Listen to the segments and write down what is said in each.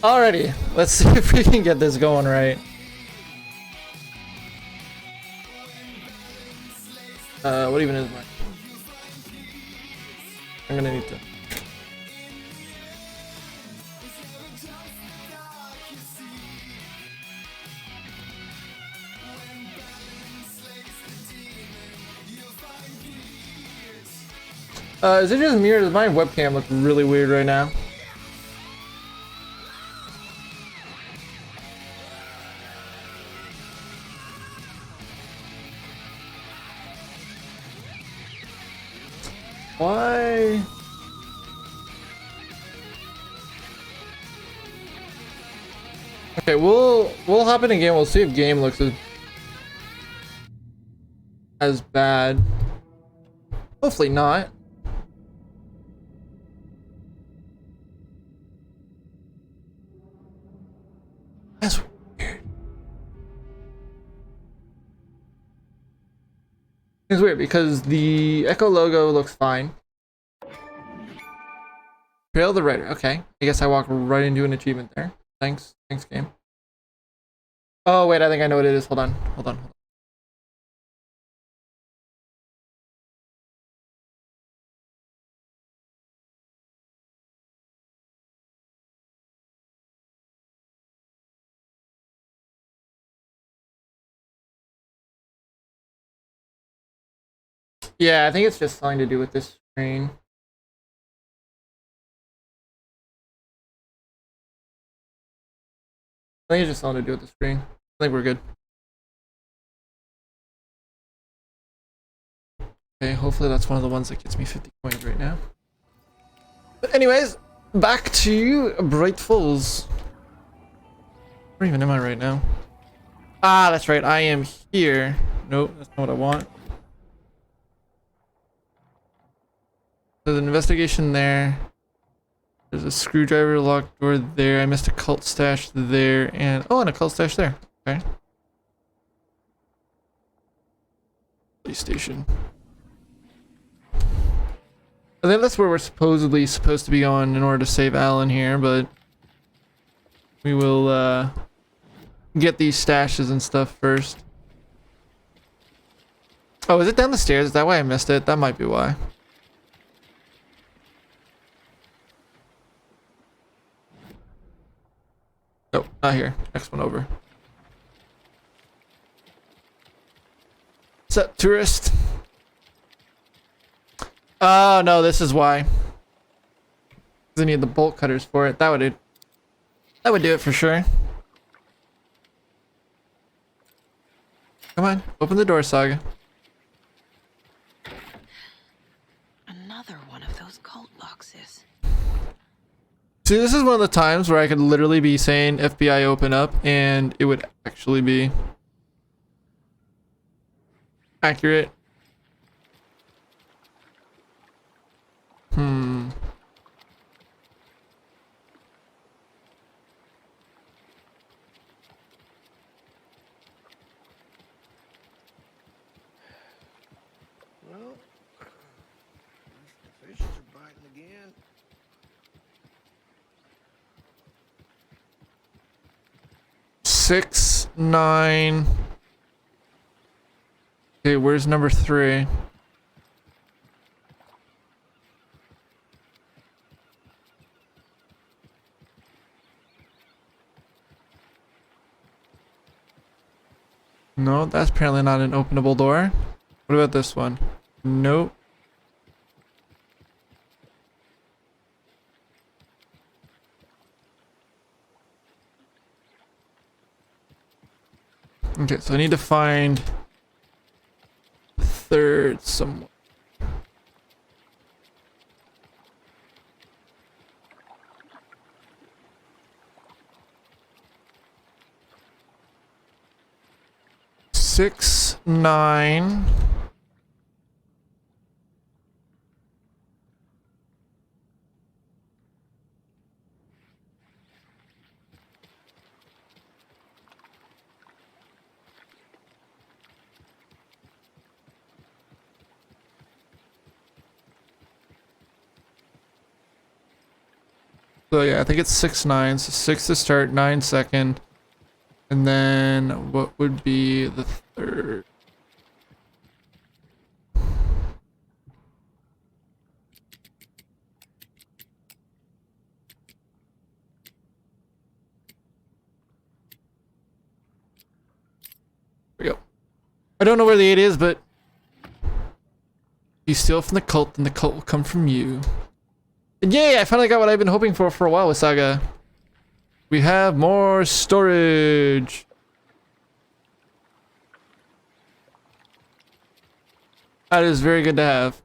Alrighty, let's see if we can get this going right. What even is mine? I'm gonna need to. Is it just me or does my webcam look really weird right now? Why? Okay, we'll hop in again. We'll see if game looks as bad. Hopefully not. That's weird. It's weird because the Echo logo looks fine. Trail the Rider. Okay. I guess I walked right into an achievement there. Thanks. Thanks, game. Oh, wait. I think I know what it is. Hold on. Hold on. Yeah, I think it's just something to do with this screen. I think it's just something to do with the screen. I think we're good. Okay, hopefully that's one of the ones that gets me 50 coins right now. But anyways, back to Bright Falls. Where even am I right now? Ah, that's right. I am here. Nope, that's not what I want. There's an investigation there. There's a screwdriver locked door there. I missed a cult stash there, and oh, and a cult stash there. Okay. Police station. I think that's where we're supposedly supposed to be going in order to save Alan here, but we will get these stashes and stuff first. Oh, is it down the stairs? Is that why I missed it? That might be why. Nope, not here. Next one over. What's up, tourist? Oh, no, this is why. I need the bolt cutters for it. That would do it for sure. Come on, open the door, Saga. Another one of those cult boxes. See, this is one of the times where I could literally be saying FBI open up and it would actually be accurate. Well, the fishes are biting again. Six, 9. Okay, where's number 3? No, that's apparently not an openable door. What about this one? Nope. Okay, so I need to find third somewhere. Six, 9. So yeah, I think it's 6-9. So 6 to start, 9 second. And then what would be the third? There we go. I don't know where the 8 is, but if you steal from the cult, then the cult will come from you. And yay, I finally got what I've been hoping for a while with Saga. We have more storage. That is very good to have.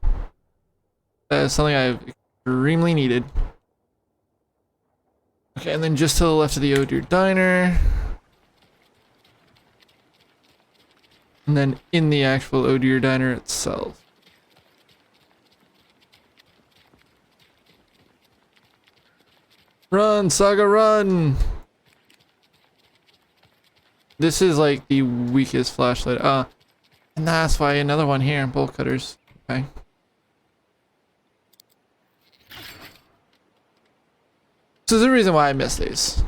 That is something I've extremely needed. Okay, and then just to the left of the Oh Dear Diner. And then in the actual Oh Dear Diner itself. Run, Saga, run! This is like the weakest flashlight. And that's why another one here, bolt cutters. Okay. So there's a reason why I missed these.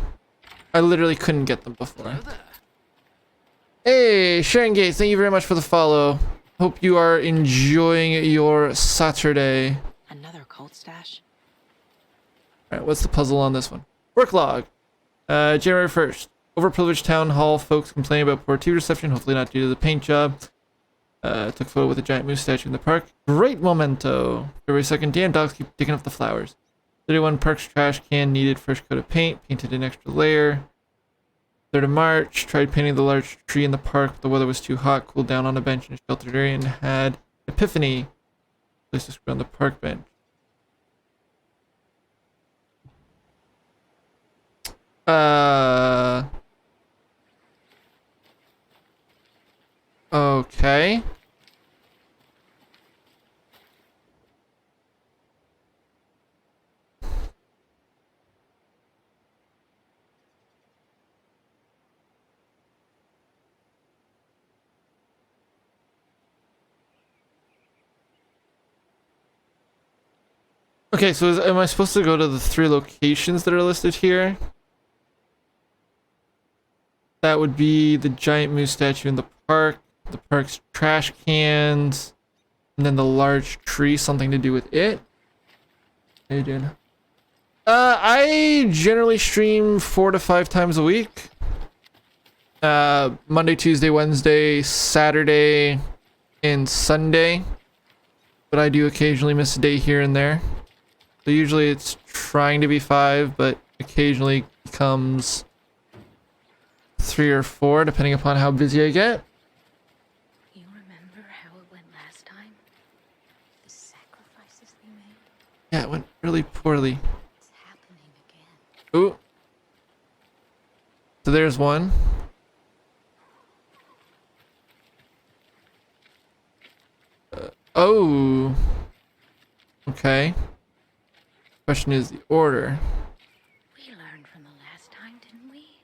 I literally couldn't get them before. Hey, Sharon Gates, thank you very much for the follow. Hope you are enjoying your Saturday. Another cult stash? Alright, what's the puzzle on this one? Work log. January 1st. Overprivileged town hall folks complaining about poor TV reception, hopefully not due to the paint job. Took a photo with a giant moose statue in the park. Great memento. February 2nd. Damn dogs keep digging up the flowers. 31 park's trash can needed fresh coat of paint. Painted an extra layer. 3rd of March. Tried painting the large tree in the park, but the weather was too hot. Cooled down on a bench in a sheltered area and had epiphany. Placed a screw on the park bench. Okay. Okay, so am I supposed to go to the 3 locations that are listed here? That would be the giant moose statue in the park, the park's trash cans, and then the large tree, something to do with it. How you doing? I generally stream 4 to 5 times a week. Monday, Tuesday, Wednesday, Saturday, and Sunday. But I do occasionally miss a day here and there. So usually it's trying to be 5, but occasionally becomes 3 or 4, depending upon how busy I get. You remember how it went last time? The sacrifices they made? Yeah, it went really poorly. It's happening again. Ooh. So there's one. Oh. Okay. Question is the order. We learned from the last time, didn't we?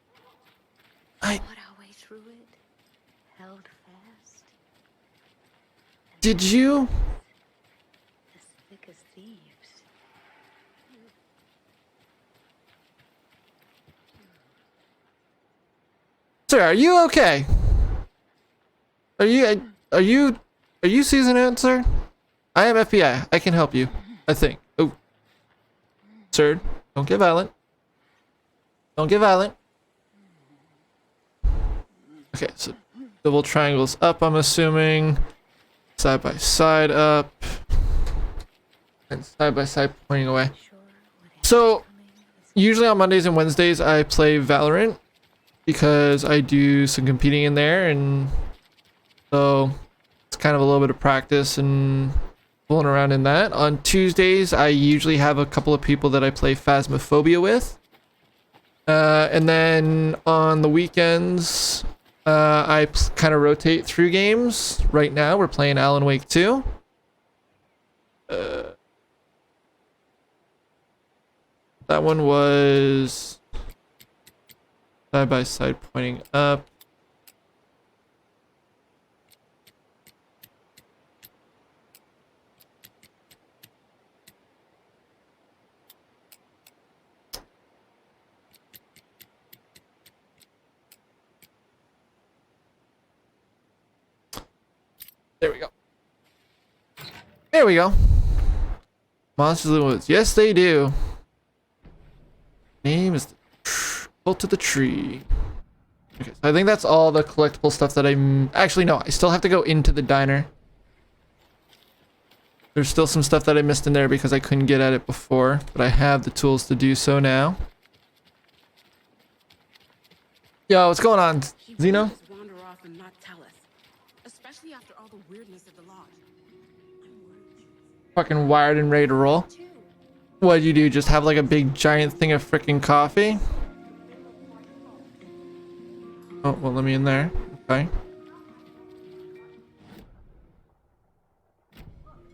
I Fought our way through it. Held fast. did you? As thick as thieves. Sir, are you okay? Are you season out, sir? I am FBI. I can help you. I think. Oh. Sir, don't get violent. Don't get violent. Okay, so double triangles up, I'm assuming. Side by side up. And side by side pointing away. Sure, what So, coming is usually on Mondays and Wednesdays I play Valorant because I do some competing in there, and so it's kind of a little bit of practice and fooling around in that. On Tuesdays I usually have a couple of people that I play Phasmophobia with. And then on the weekends I kind of rotate through games. Right now we're playing Alan Wake 2. That one was side by side pointing up. There we go. There we go. Monsters in the Woods. Yes, they do. Name is Cult of the Tree. Okay, so I think that's all the collectible stuff that I'm... Actually, no. I still have to go into the diner. There's still some stuff that I missed in there because I couldn't get at it before. But I have the tools to do so now. Yo, what's going on, Zeno? Wander off and not tell us, especially after all the weirdness at the lodge. Fucking wired and ready to roll. What'd you do? Just have like a big giant thing of freaking coffee? Oh, well, let me in there. Okay. In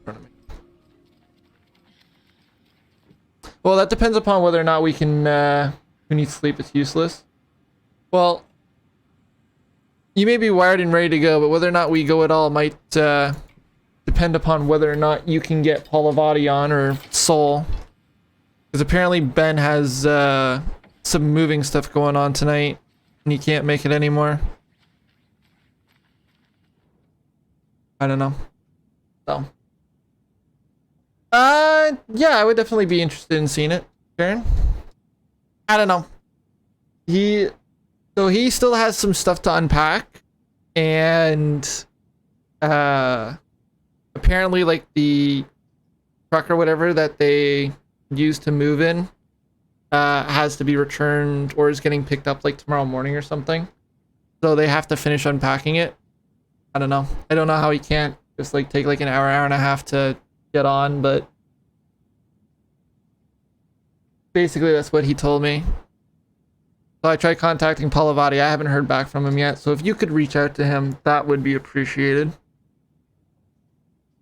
front of me. Well, that depends upon whether or not we can, who needs sleep, it's useless. Well, you may be wired and ready to go, but whether or not we go at all might depend upon whether or not you can get Palavati on or Soul. Because apparently Ben has some moving stuff going on tonight, and he can't make it anymore. I don't know. So, yeah, I would definitely be interested in seeing it, Karen. I don't know. So he still has some stuff to unpack, and apparently like the truck or whatever that they use to move in has to be returned or is getting picked up like tomorrow morning or something. So they have to finish unpacking it. I don't know. I don't know how he can't just like take like an hour and a half to get on, but basically that's what he told me. So I tried contacting Palavati. I haven't heard back from him yet. So if you could reach out to him, that would be appreciated.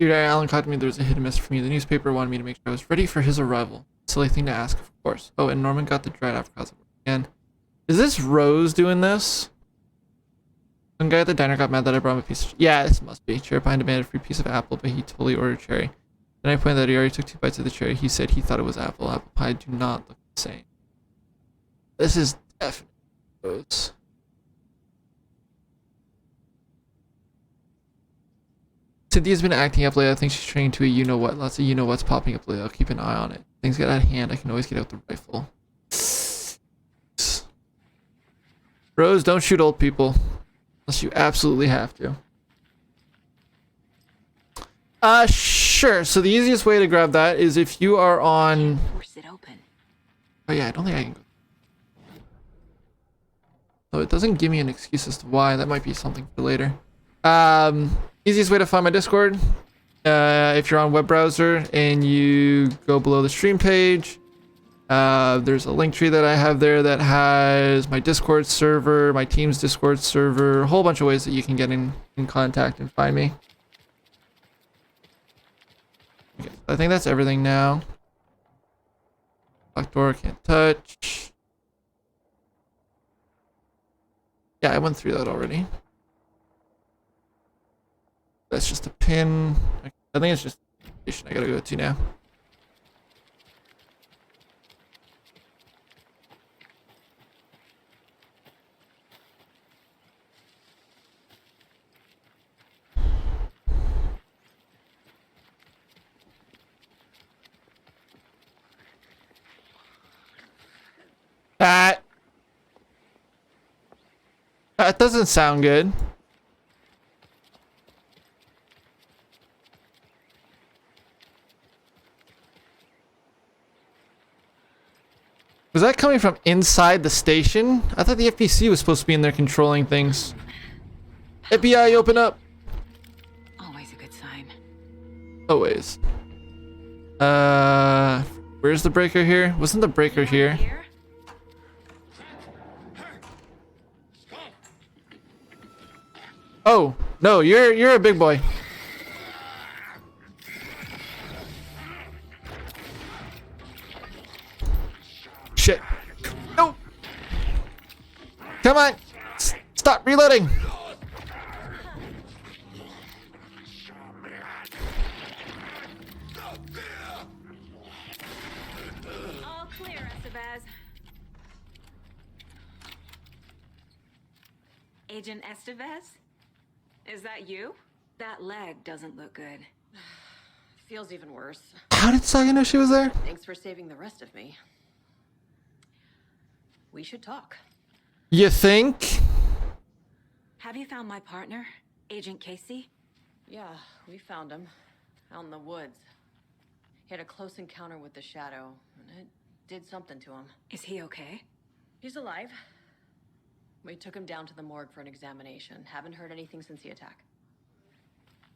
Dude, Alan caught me. There was a hidden message from you. The newspaper wanted me to make sure I was ready for his arrival. Silly thing to ask, of course. Oh, and Norman got the dried apricots. And is this Rose doing this? Some guy at the diner got mad that I brought him a piece of... Yeah, this must be. Cherry Pie demanded a free piece of apple, but he totally ordered cherry. Then I pointed out he already took 2 bites of the cherry. He said he thought it was apple. Apple pie do not look the same. This is definitely Rose. Cynthia's been acting up lately. I think she's training to a you-know-what. Lots of you-know-what's popping up lately. I'll keep an eye on it. Things get out of hand. I can always get out the rifle. Rose, don't shoot old people. Unless you absolutely have to. Sure. So the easiest way to grab that is if you are on... Force it open. Oh yeah, I don't think I can go. So it doesn't give me an excuse as to why. That might be something for later. Easiest way to find my Discord, if you're on web browser and you go below the stream page, there's a link tree that I have there that has my Discord server, my team's Discord server, a whole bunch of ways that you can get in contact and find me. Okay, I think that's everything now. Locked door, can't touch. Yeah, I went through that already. That's just a pin. I think it's just the station I gotta go to now. That doesn't sound good. Was that coming from inside the station? I thought the FBC was supposed to be in there controlling things. FBI, open up! Always a good sign. Always. Where's the breaker here? Wasn't the breaker here? Oh, no, you're a big boy. Shit. No! Come on! Stop reloading! All clear, Estevez. Agent Estevez? Is that you? That leg doesn't look good. Feels even worse. How did Saga know she was there? Thanks for saving the rest of me. We should talk. You think? Have you found my partner, Agent Casey? Yeah, we found him. Out in the woods. He had a close encounter with the Shadow, and it did something to him. Is he okay? He's alive. We took him down to the morgue for an examination. Haven't heard anything since the attack.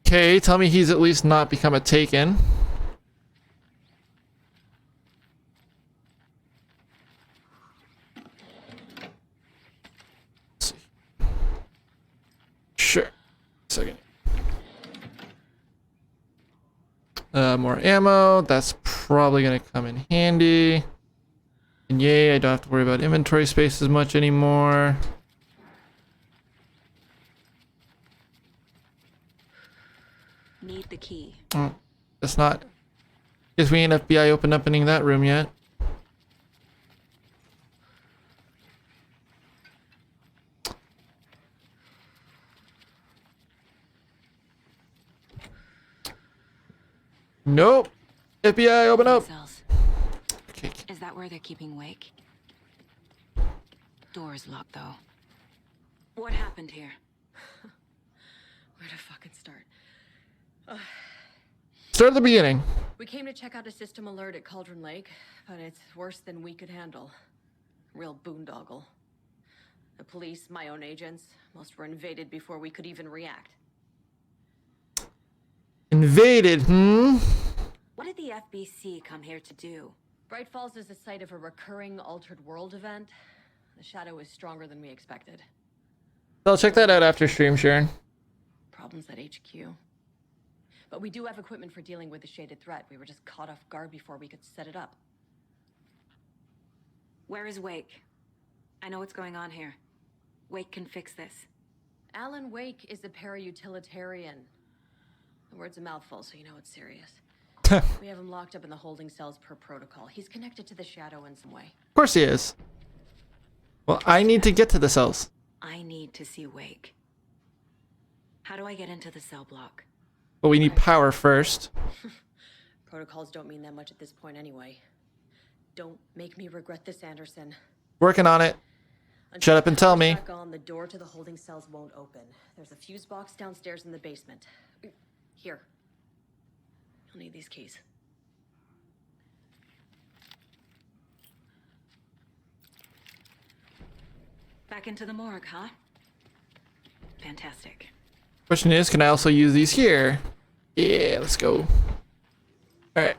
Okay, tell me he's at least not become a Taken. Let's see. Sure. Second. More ammo. That's probably gonna come in handy. And yay, I don't have to worry about inventory space as much anymore. Need the key. Oh, that's not. Guess we ain't FBI opening that room yet. Nope. FBI, open up. Cells. Okay. Is that where they're keeping Wake? Door's locked though. What happened here? Where to fucking start? Start at the beginning. We came to check out a system alert at Cauldron Lake, but it's worse than we could handle. Real boondoggle. The police, my own agents, most were invaded before we could even react. Invaded, What did the FBC come here to do? Bright Falls is the site of a recurring altered world event. The Shadow is stronger than we expected. I'll check that out after stream, Sharon. Problems at HQ. But we do have equipment for dealing with the shaded threat. We were just caught off guard before we could set it up. Where is Wake? I know what's going on here. Wake can fix this. Alan Wake is a para-utilitarian. The word's a mouthful, so you know it's serious. We have him locked up in the holding cells per protocol. He's connected to the Shadow in some way. Of course he is. Well, I need to get to the cells. I need to see Wake. How do I get into the cell block? But we need power first. Protocols don't mean that much at this point anyway. Don't make me regret this, Anderson. Working on it. Until Shut up and tell me. the power's back on, the door to the holding cells won't open. There's a fuse box downstairs in the basement. Here. You'll need these keys. Back into the morgue, huh? Fantastic. Question is, can I also use these here? Yeah, let's go. Alright.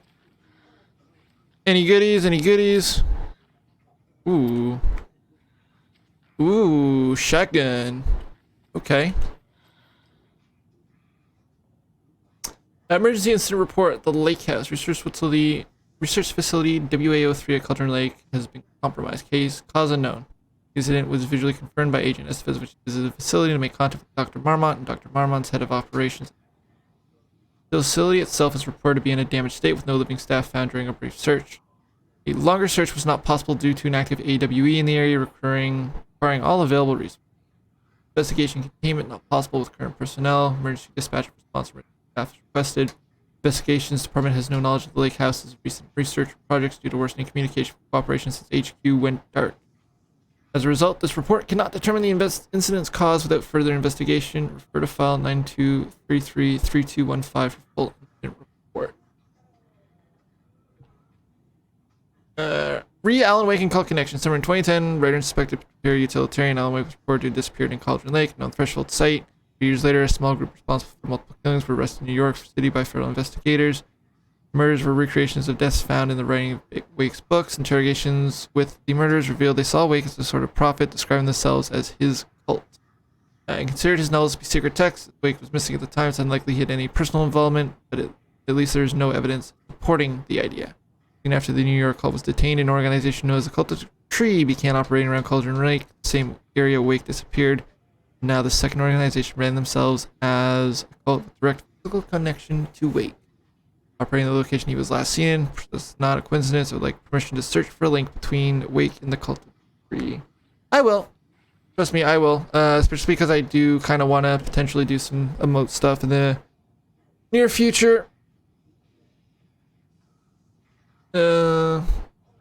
Any goodies? Any goodies? Ooh. Ooh, shotgun. Okay. Emergency incident report at the Lake House. Research facility WAO3 at Cauldron Lake has been compromised. Case cause unknown. The incident was visually confirmed by Agent Estevez, which visited the facility to make contact with Dr. Marmont, and Dr. Marmont's head of operations. The facility itself is reported to be in a damaged state with no living staff found during a brief search. A longer search was not possible due to an active AWE in the area requiring all available resources. Investigation containment not possible with current personnel. Emergency dispatch response staff is requested. Investigations Department has no knowledge of the Lake House's recent research projects due to worsening communication cooperation since HQ went dark. As a result, this report cannot determine the incident's cause without further investigation. Refer to file 92333215 for full incident report. Alan Wake and Cult Connection. Summer in 2010, writer and suspected utilitarian Alan Wake was reported disappeared in Cauldron Lake, known threshold site. 2 years later, a small group responsible for multiple killings were arrested in New York City by federal investigators. Murders were recreations of deaths found in the writing of Wake's books. Interrogations with the murderers revealed they saw Wake as a sort of prophet, describing themselves as his cult. And considered his novels to be secret texts. Wake was missing at the time, it's unlikely he had any personal involvement, but at least there is no evidence supporting the idea. Soon after the New York cult was detained, an organization known as the Cult of the Tree began operating around Cauldron Lake, the same area Wake disappeared. Now the second organization ran themselves as a cult with direct physical connection to Wake. Operating the location he was last seen in, this is not a coincidence. I would like permission to search for a link between Wake and the Cult of the Tree. I will. Trust me, I will. Especially because I do kind of want to potentially do some emote stuff in the near future. So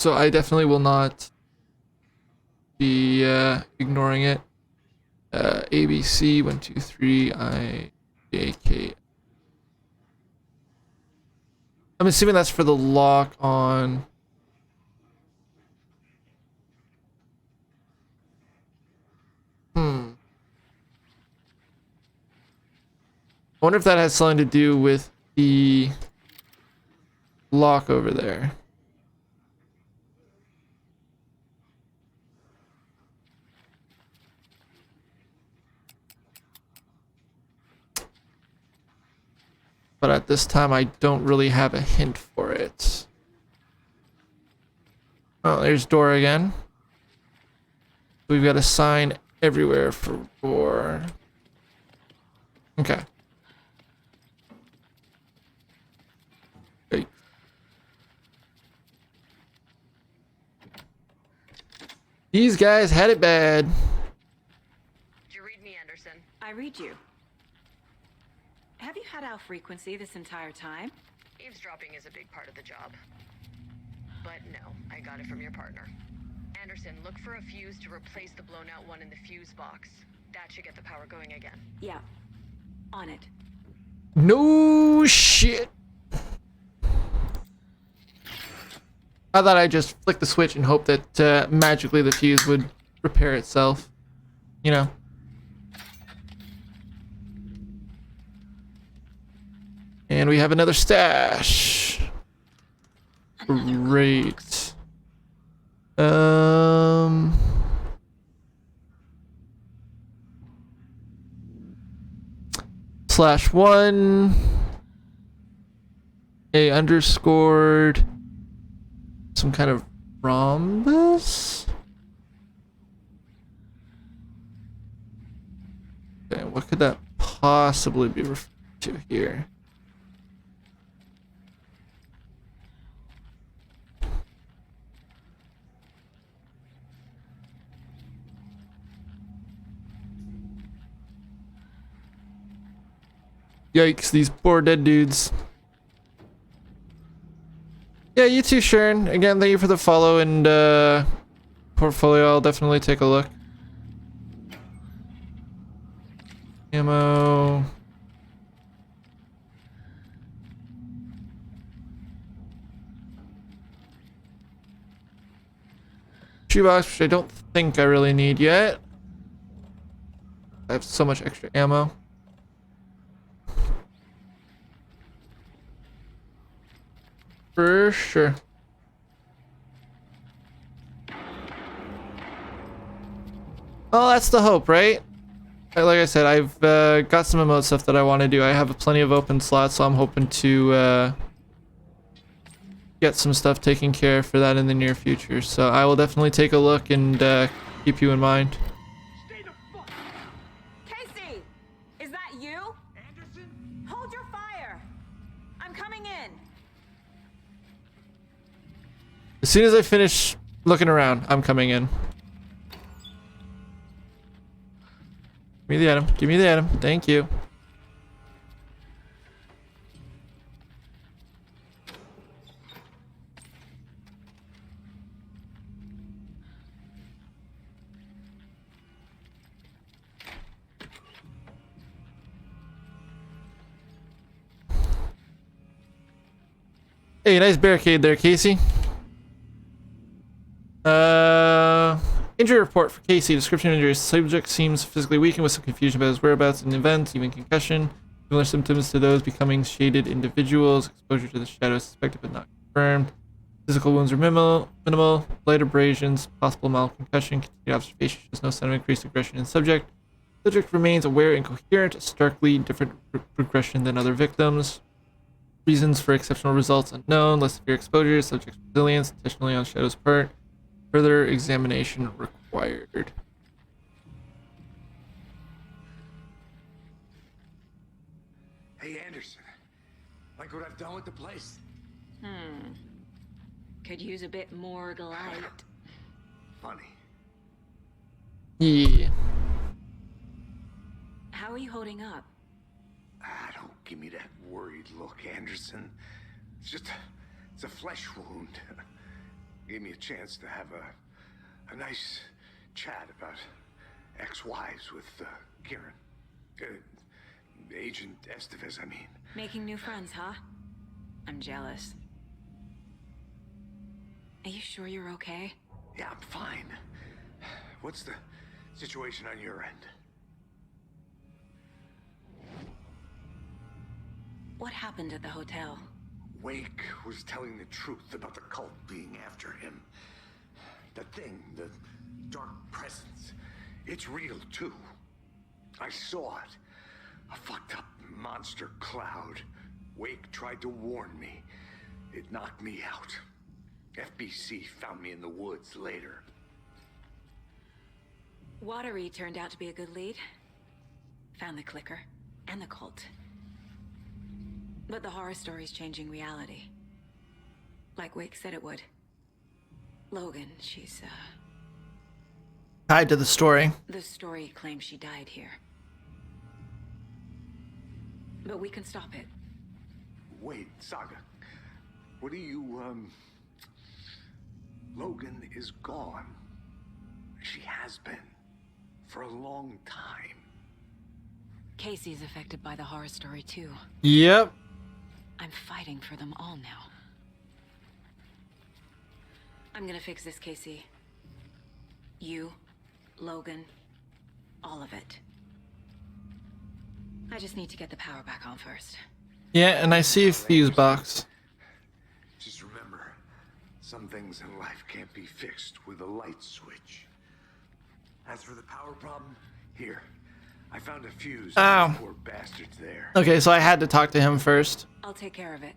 I definitely will not be ignoring it. ABC 123 IJK. I'm assuming that's for the lock on. I wonder if that has something to do with the lock over there. But at this time, I don't really have a hint for it. Oh, there's door again. We've got a sign everywhere for door. Okay. Hey. These guys had it bad. Did you read me, Anderson? I read you. Have you had our frequency this entire time? Eavesdropping is a big part of the job. But no, I got it from your partner. Anderson, look for a fuse to replace the blown out one in the fuse box. That should get the power going again. Yeah. On it. No shit. I thought I'd just flick the switch and hope that magically the fuse would repair itself. You know. And we have another stash. Great. /1 a underscored some kind of rhombus. Okay, what could that possibly be referred to here? Yikes, these poor dead dudes. Yeah, you too, Sharon. Again, thank you for the follow and portfolio. I'll definitely take a look. Ammo. Shoebox, which I don't think I really need yet. I have so much extra ammo. For sure. Well, that's the hope, right? Like I said, I've got some emote stuff that I want to do. I have plenty of open slots, so I'm hoping to get some stuff taken care of for that in the near future. So I will definitely take a look and keep you in mind. Casey! Is that you? Anderson? Hold your fire! I'm coming in! As soon as I finish looking around, I'm coming in. Give me the item. Give me the item. Thank you. Hey, nice barricade there, Casey. Injury report for Casey. Description of injury. Subject seems physically weakened with some confusion about his whereabouts and events, even concussion. Similar symptoms to those becoming shaded individuals. Exposure to the shadow suspected but not confirmed. Physical wounds are minimal. Light abrasions. Possible mild concussion. Continued observation shows no sign of increased aggression in subject. Subject remains aware and coherent. A starkly different progression than other victims. Reasons for exceptional results unknown. Less severe exposure. Subject's resilience. Intentionally on Shadow's part. Further examination required. Hey, Anderson. Like what I've done with the place? Could use a bit more light. Funny. Yeah. are you holding up? Ah, don't give me that worried look, Anderson. It's a flesh wound. Gave me a chance to have a nice chat about ex-wives with Kieran. Agent Estevez, I mean. Making new friends, huh? I'm jealous. Are you sure you're okay? Yeah, I'm fine. What's the situation on your end? What happened at the hotel? Wake was telling the truth about the cult being after him. The thing, the dark presence, it's real too. I saw it. A fucked up monster cloud. Wake tried to warn me. It knocked me out. FBC found me in the woods later. Watery turned out to be a good lead. Found the clicker and the cult. But the horror story's changing reality. Like Wake said it would. Logan, she's, Tied to the story. the story claims she died here. But we can stop it. Wait, Saga. What do you, Logan is gone. She has been. For a long time. Casey's affected by the horror story too. Yep. I'm fighting for them all now. I'm gonna fix this, Casey. You, Logan, all of it. I just need to get the power back on first. Yeah, and I see a fuse box. Just remember, some things in life can't be fixed with a light switch. As for the power problem, here, I found a fuse. Ow. Poor bastards there. Okay, so I had to talk to him first. I'll take care of it.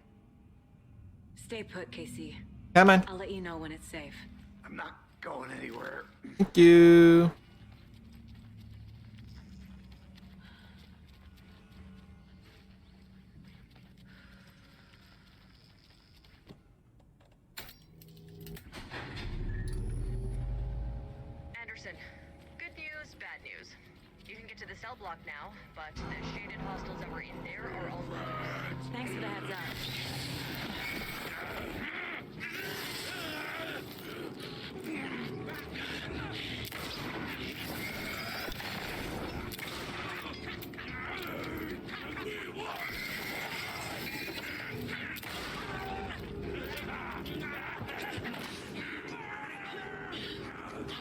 Stay put, Casey. Come on. I'll let you know when it's safe. I'm not going anywhere. Thank you. Anderson, good news, bad news. You can get to the cell block now, but the shaded hostiles that were in there are all loose. Thanks for the heads up.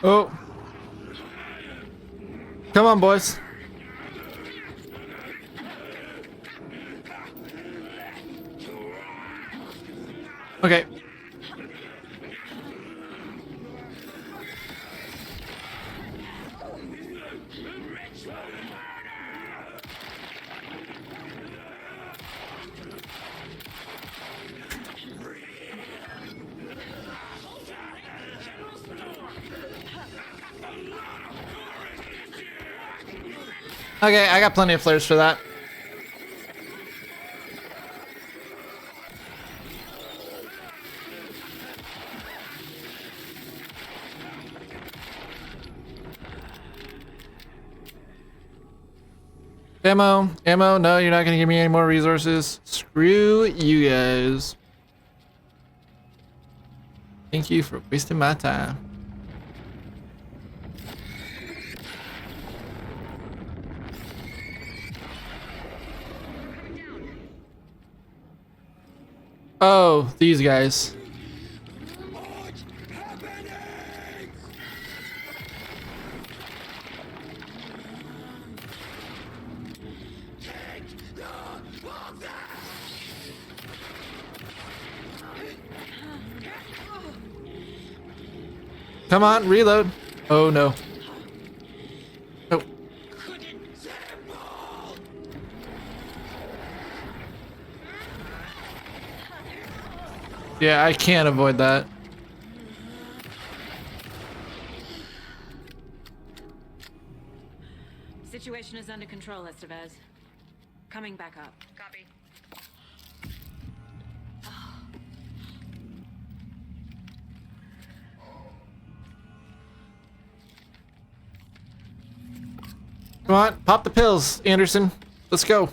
Oh. Come on, boys. Okay. Okay, I got plenty of flares for that. Ammo, ammo, no, you're not gonna give me any more resources. Screw you guys. Thank you for wasting my time. Oh, these guys. Come on, reload. Oh no. Oh. Yeah, I can't avoid that. Situation is under control, Estevez. Coming back up. Copy. Come on, pop the pills, Anderson. Let's go.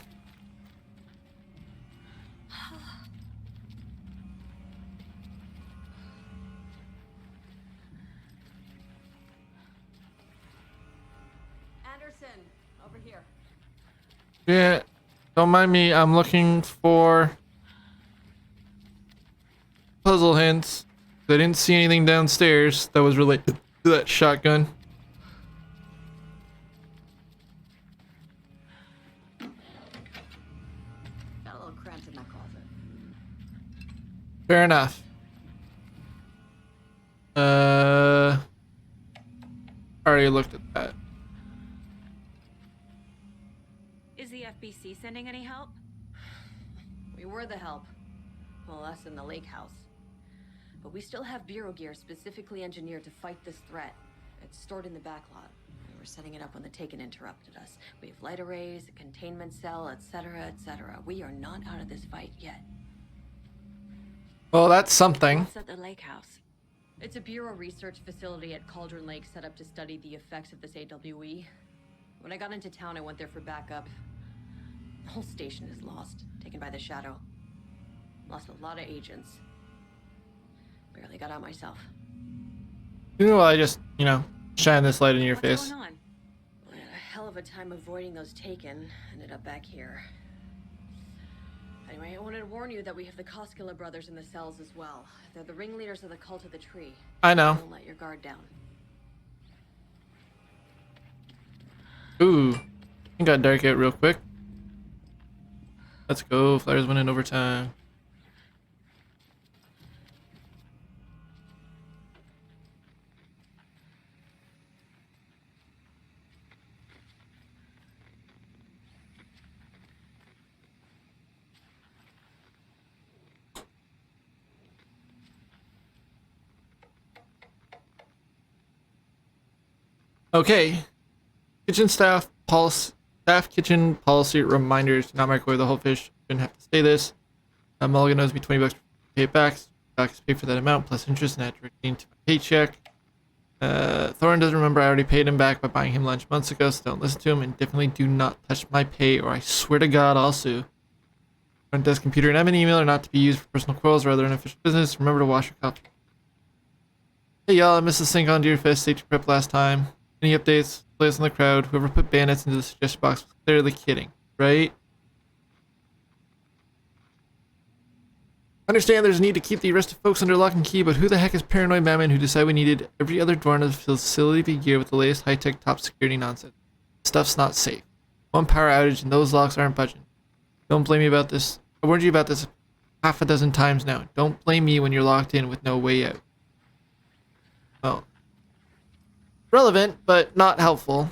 Anderson, over here. Yeah, don't mind me. I'm looking for puzzle hints. I didn't see anything downstairs that was related to that shotgun. Got a little cramped in that closet. Fair enough. Already looked at that. Is the FBC sending any help? We were the help. Well, us in the lake house. But we still have bureau gear specifically engineered to fight this threat. It's stored in the backlot. We were setting it up when the Taken interrupted us. We have light arrays, a containment cell, etc., etc. We are not out of this fight yet. Well, that's something. What's at the lake house? It's a bureau research facility at Cauldron Lake set up to study the effects of this AWE. When I got into town, I went there for backup. The whole station is lost, taken by the shadow. Lost a lot of agents. Barely got out myself. You know, I just, shine this light in your What's face. going on? We had a hell of a time avoiding those Taken. Ended up back here. Anyway, I wanted to warn you that we have the Koskela brothers in the cells as well. They're the ringleaders of the Cult of the Tree. I know. Don't let your guard down. Ooh, it got dark out real quick. Let's go. Flyers winning overtime. Okay. Kitchen staff kitchen policy reminders: do not microwave the whole fish. Shouldn't have to say this. Mulligan owes me $20 to pay it back. Docs pay for that amount plus interest and add directly into my paycheck. Thorin doesn't remember I already paid him back by buying him lunch months ago, so don't listen to him, and definitely do not touch my pay or I swear to God I'll sue. Front desk computer and admin email are not to be used for personal quarrels rather than official business. Remember to wash your copy. Hey y'all, I missed the sync on Deer Fest safety prep last time. Any updates? Players in the crowd. Whoever put bandits into the suggestion box was clearly kidding, right? Understand there's a need to keep the arrested folks under lock and key, but who the heck is paranoid madman who decided we needed every other door in the facility to be geared with the latest high-tech top security nonsense? Stuff's not safe. One power outage and those locks aren't budging. Don't blame me about this. I warned you about this half a dozen times now. Don't blame me when you're locked in with no way out. Well, relevant, but not helpful.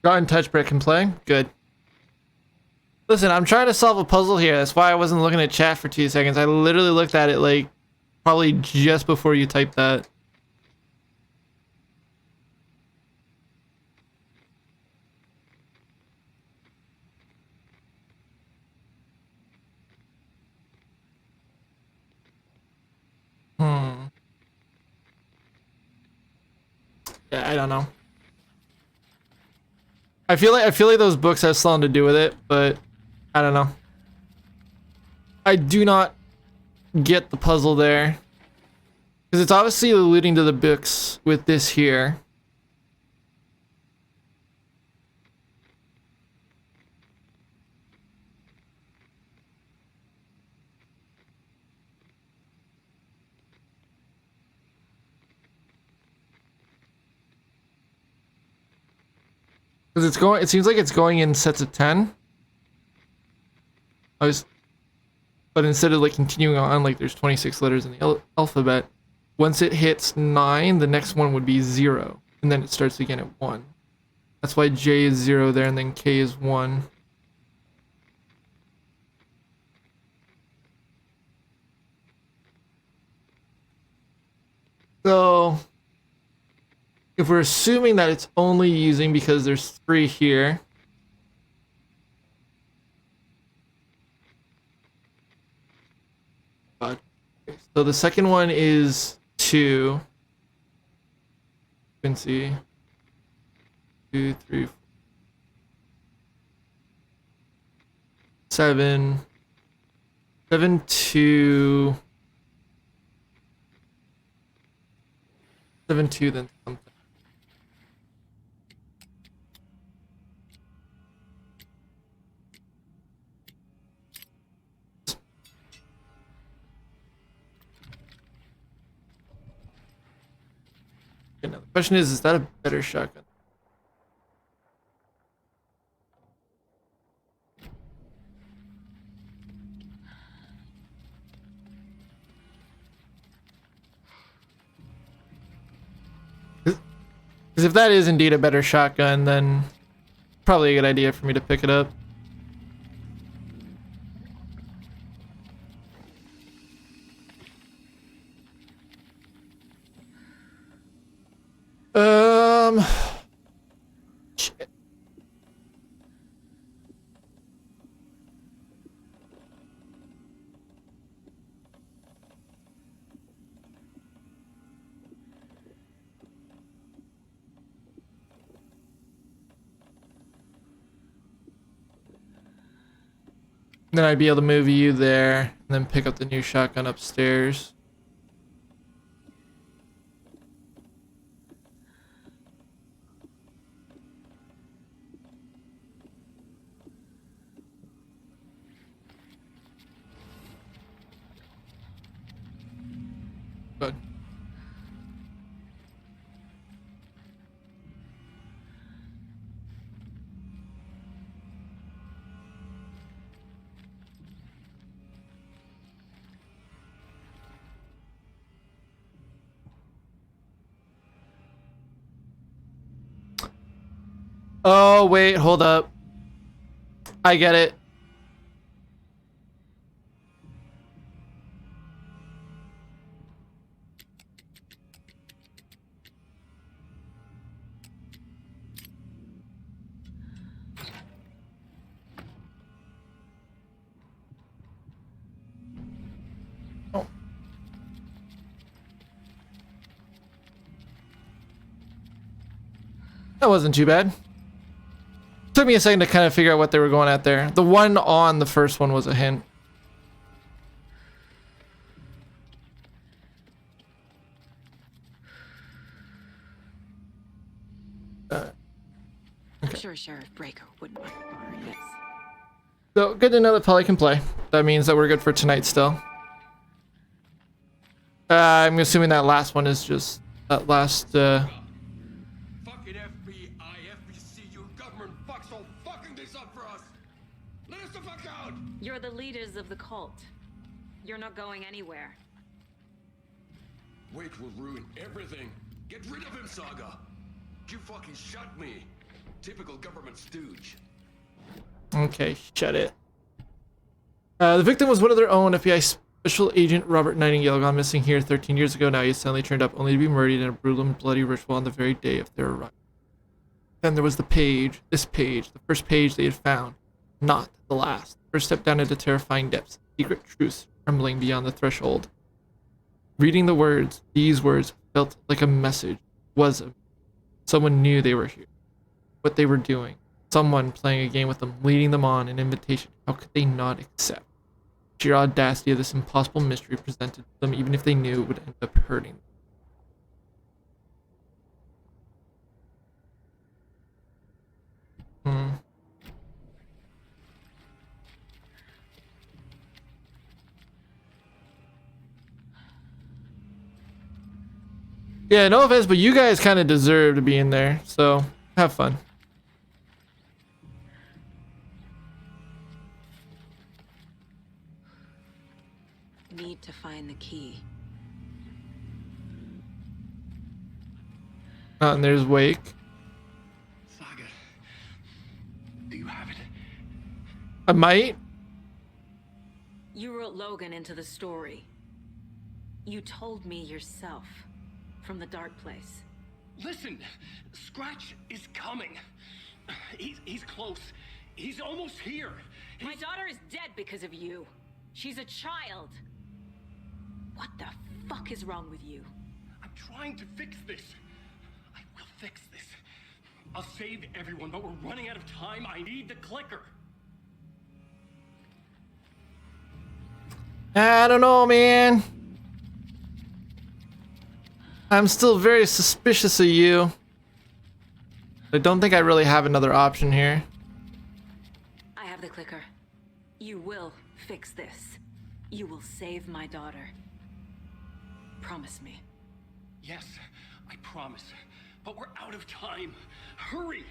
Got in touch, Brick, and play? Good. Listen, I'm trying to solve a puzzle here. That's why I wasn't looking at chat for 2 seconds. I literally looked at it, like, probably just before you typed that. Yeah, I don't know. I feel like those books have something to do with it, but I don't know. I do not get the puzzle there. Because it's obviously alluding to the books with this here. Because it seems like it's going in sets of 10. But instead of like continuing on, like there's 26 letters in the alphabet, once it hits 9, the next one would be 0. And then it starts again at 1. That's why J is 0 there, and then K is 1. So, if we're assuming that it's only using because there's 3 here, so the second one is 2. You can see 2, 3, 4, 7, 7, 2, 7, 2, then something. Okay, now the question is that a better shotgun? Because if that is indeed a better shotgun, then probably a good idea for me to pick it up. Shit. Then I'd be able to move you there, and then pick up the new shotgun upstairs. Good. Oh, wait, hold up. I get it. Oh. That wasn't too bad. Took me a second to kind of figure out what they were going at there. The one on the first one was a hint. I'm sure Sheriff Breaker wouldn't want to borrow this. So, good to know that Polly can play. That means that we're good for tonight still. I'm assuming that last one is just that last, Fucking FBI, FBC, your government fucks all fucking this up for us! Let us the fuck out! You're the leaders of the cult. You're not going anywhere. Wake will ruin everything. Get rid of him, Saga! You fucking shut me! Typical government stooge. Okay, shut it. The victim was one of their own, FBI Special Agent Robert Nightingale, gone missing here 13 years ago. Now he suddenly turned up only to be murdered in a brutal and bloody ritual on the very day of their arrival. Then there was the page, this page, the first page they had found. Not the last. First step down into terrifying depths. Secret truths trembling beyond the threshold. Reading the words, these words felt like a message. Someone knew they were here. What they were doing. Someone playing a game with them, leading them on, an invitation. How could they not accept? Sheer audacity of this impossible mystery presented to them, even if they knew it would end up hurting them. Yeah, no offense, but you guys kind of deserve to be in there, so have fun. Need to find the key. Oh, and there's Wake. Saga, do you have it? I might. You wrote Logan into the story. You told me yourself from the dark place. Listen, Scratch is coming. He's close. He's almost here. My daughter is dead because of you. She's a child. What the fuck is wrong with you? I'm trying to fix this. I will fix this. I'll save everyone, but we're running out of time. I need the clicker. I don't know, man. I'm still very suspicious of you. I don't think I really have another option here. I have the clicker. You will fix this. You will save my daughter. Promise me. Yes, I promise. But we're out of time. Hurry!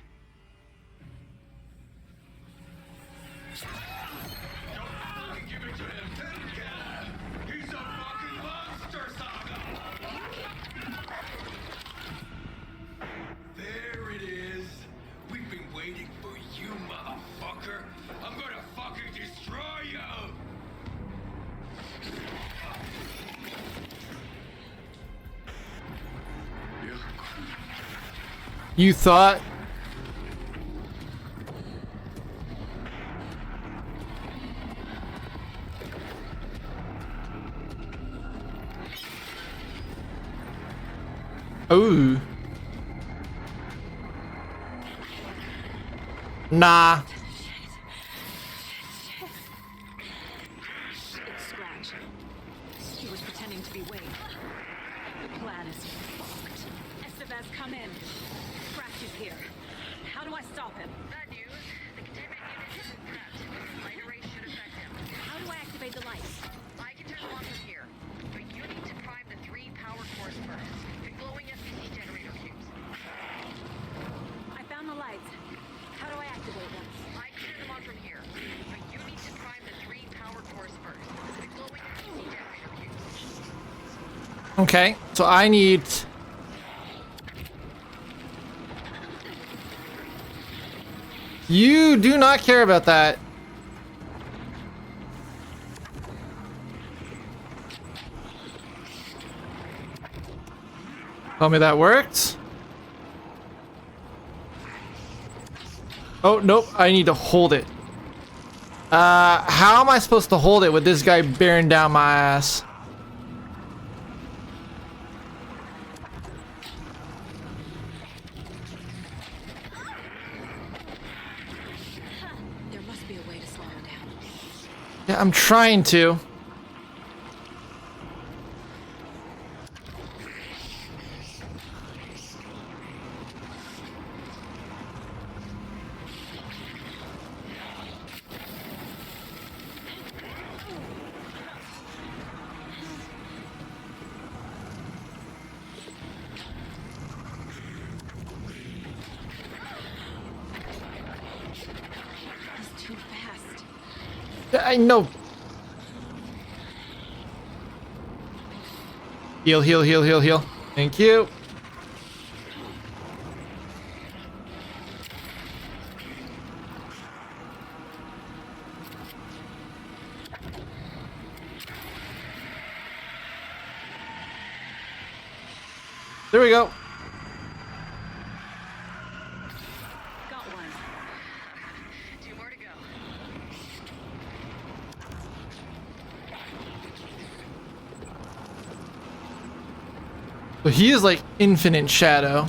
Don't give it to him! He's a fucking monster, Saga! There it is. We've been waiting for you, motherfucker. I'm gonna fucking destroy you! You thought? Ooh. Nah. It's Scratch. He was pretending to be Wade. The plan is fucked. Estevez, come in. Scratch is here. How do I stop him? Bad news. The containment unit isn't prepped. Light array should affect him. How do I activate the lights? I can turn them on from here, but you need to prime the 3 power cores first. The glowing FBC generator cubes. I found the lights. How do I activate them? I can turn them on from here, but you need to prime the 3 power cores first. The glowing FBC generator cubes. Okay, so I need... You do not care about that. Tell me that worked. Oh, nope, I need to hold it. How am I supposed to hold it with this guy bearing down my ass? There must be a way to slow him down. Yeah, I'm trying to. He's too fast. I know. Heal, heal, heal, heal, heal. Thank you. There we go. Got one. 2 more to go. So he is like infinite shadow.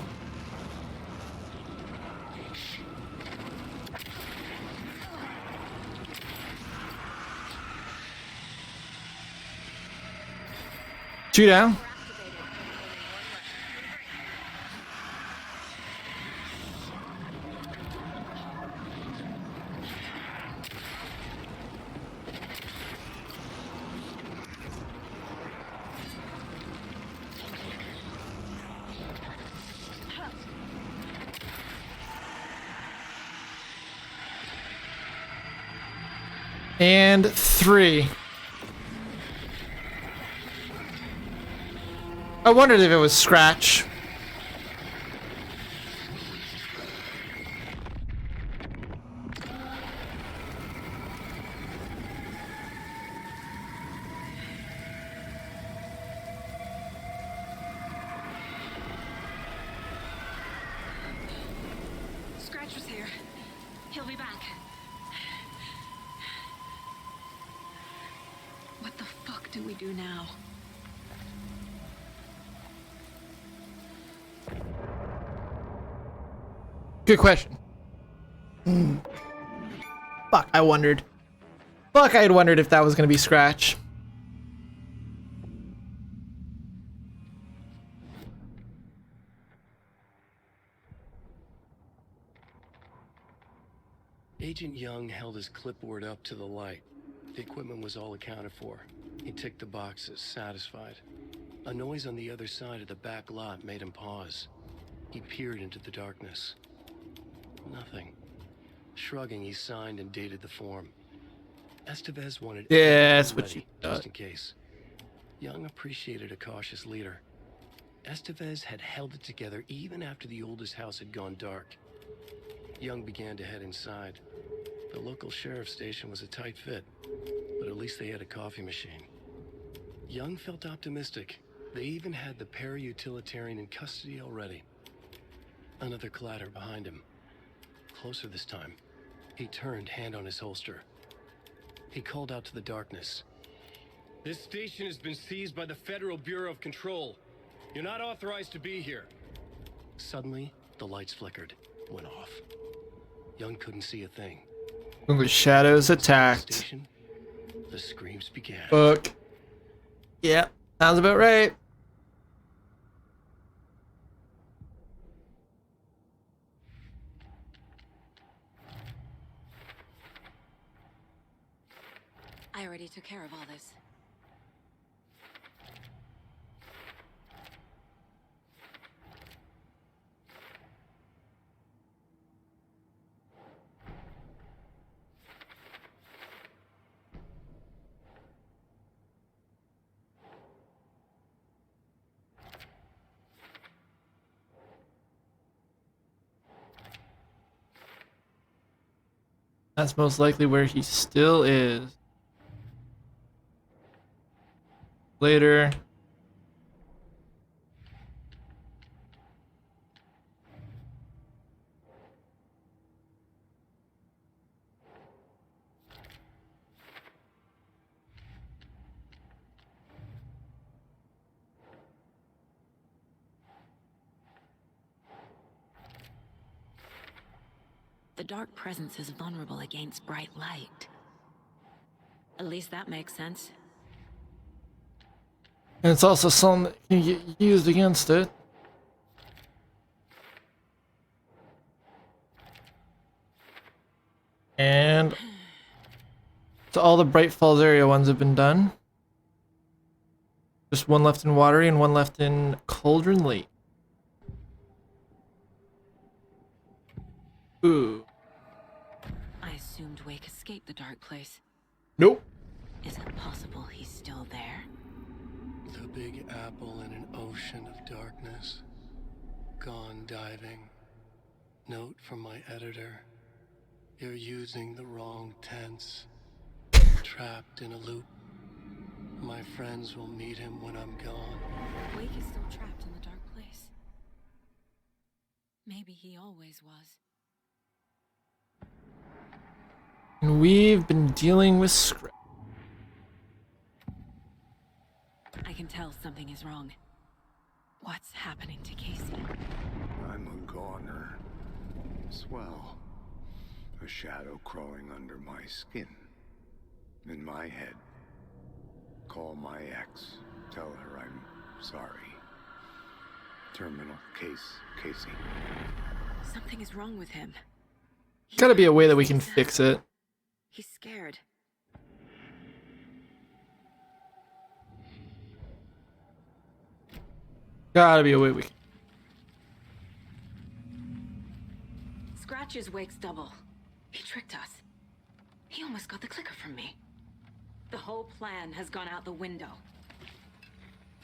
Two down. And 3. I wondered if it was Scratch. Scratch was here. He'll be back. What the fuck do we do now? Good question. Fuck, I wondered. Fuck, I had wondered if that was gonna be Scratch. Agent Young held his clipboard up to the light. The equipment was all accounted for. He ticked the boxes, satisfied. A noise on the other side of the back lot made him pause. He peered into the darkness. Nothing. Shrugging, he signed and dated the form. Estevez wanted Yeah, that's what ready, you thought. just in case. Young appreciated a cautious leader. Estevez had held it together even after the oldest house had gone dark. Young began to head inside. The local sheriff's station was a tight fit, but at least they had a coffee machine. Young felt optimistic. They even had the para-utilitarian in custody already. Another clatter behind him. Closer this time. He turned, hand on his holster. He called out to the darkness. This station has been seized by the Federal Bureau of Control. You're not authorized to be here. Suddenly, the lights flickered, went off. Young couldn't see a thing. When the shadows attacked. Station, the screams began. Fuck. Yeah, sounds about right. I already took care of all this. That's most likely where he still is. Later. The dark presence is vulnerable against bright light. At least that makes sense. And it's also something that can get used against it. And so all the Bright Falls area ones have been done. Just one left in Watery and one left in Cauldron Lake. Ooh. I assumed Wake escaped the dark place. Nope. Is it possible he's still there? The Big Apple in an ocean of darkness. Gone diving. Note from my editor. You're using the wrong tense. Trapped in a loop. My friends will meet him when I'm gone. Wake is still trapped in the dark place. Maybe he always was. And we've been dealing with Scratch. I can tell something is wrong. What's happening to Casey? I'm a goner. Swell. A shadow crawling under my skin. In my head. Call my ex. Tell her I'm sorry. Terminal case, Casey. Something is wrong with him. Gotta be a way that we can fix it. He's scared. Gotta be a way we can. Scratch is Wake's double. He tricked us. He almost got the clicker from me. The whole plan has gone out the window.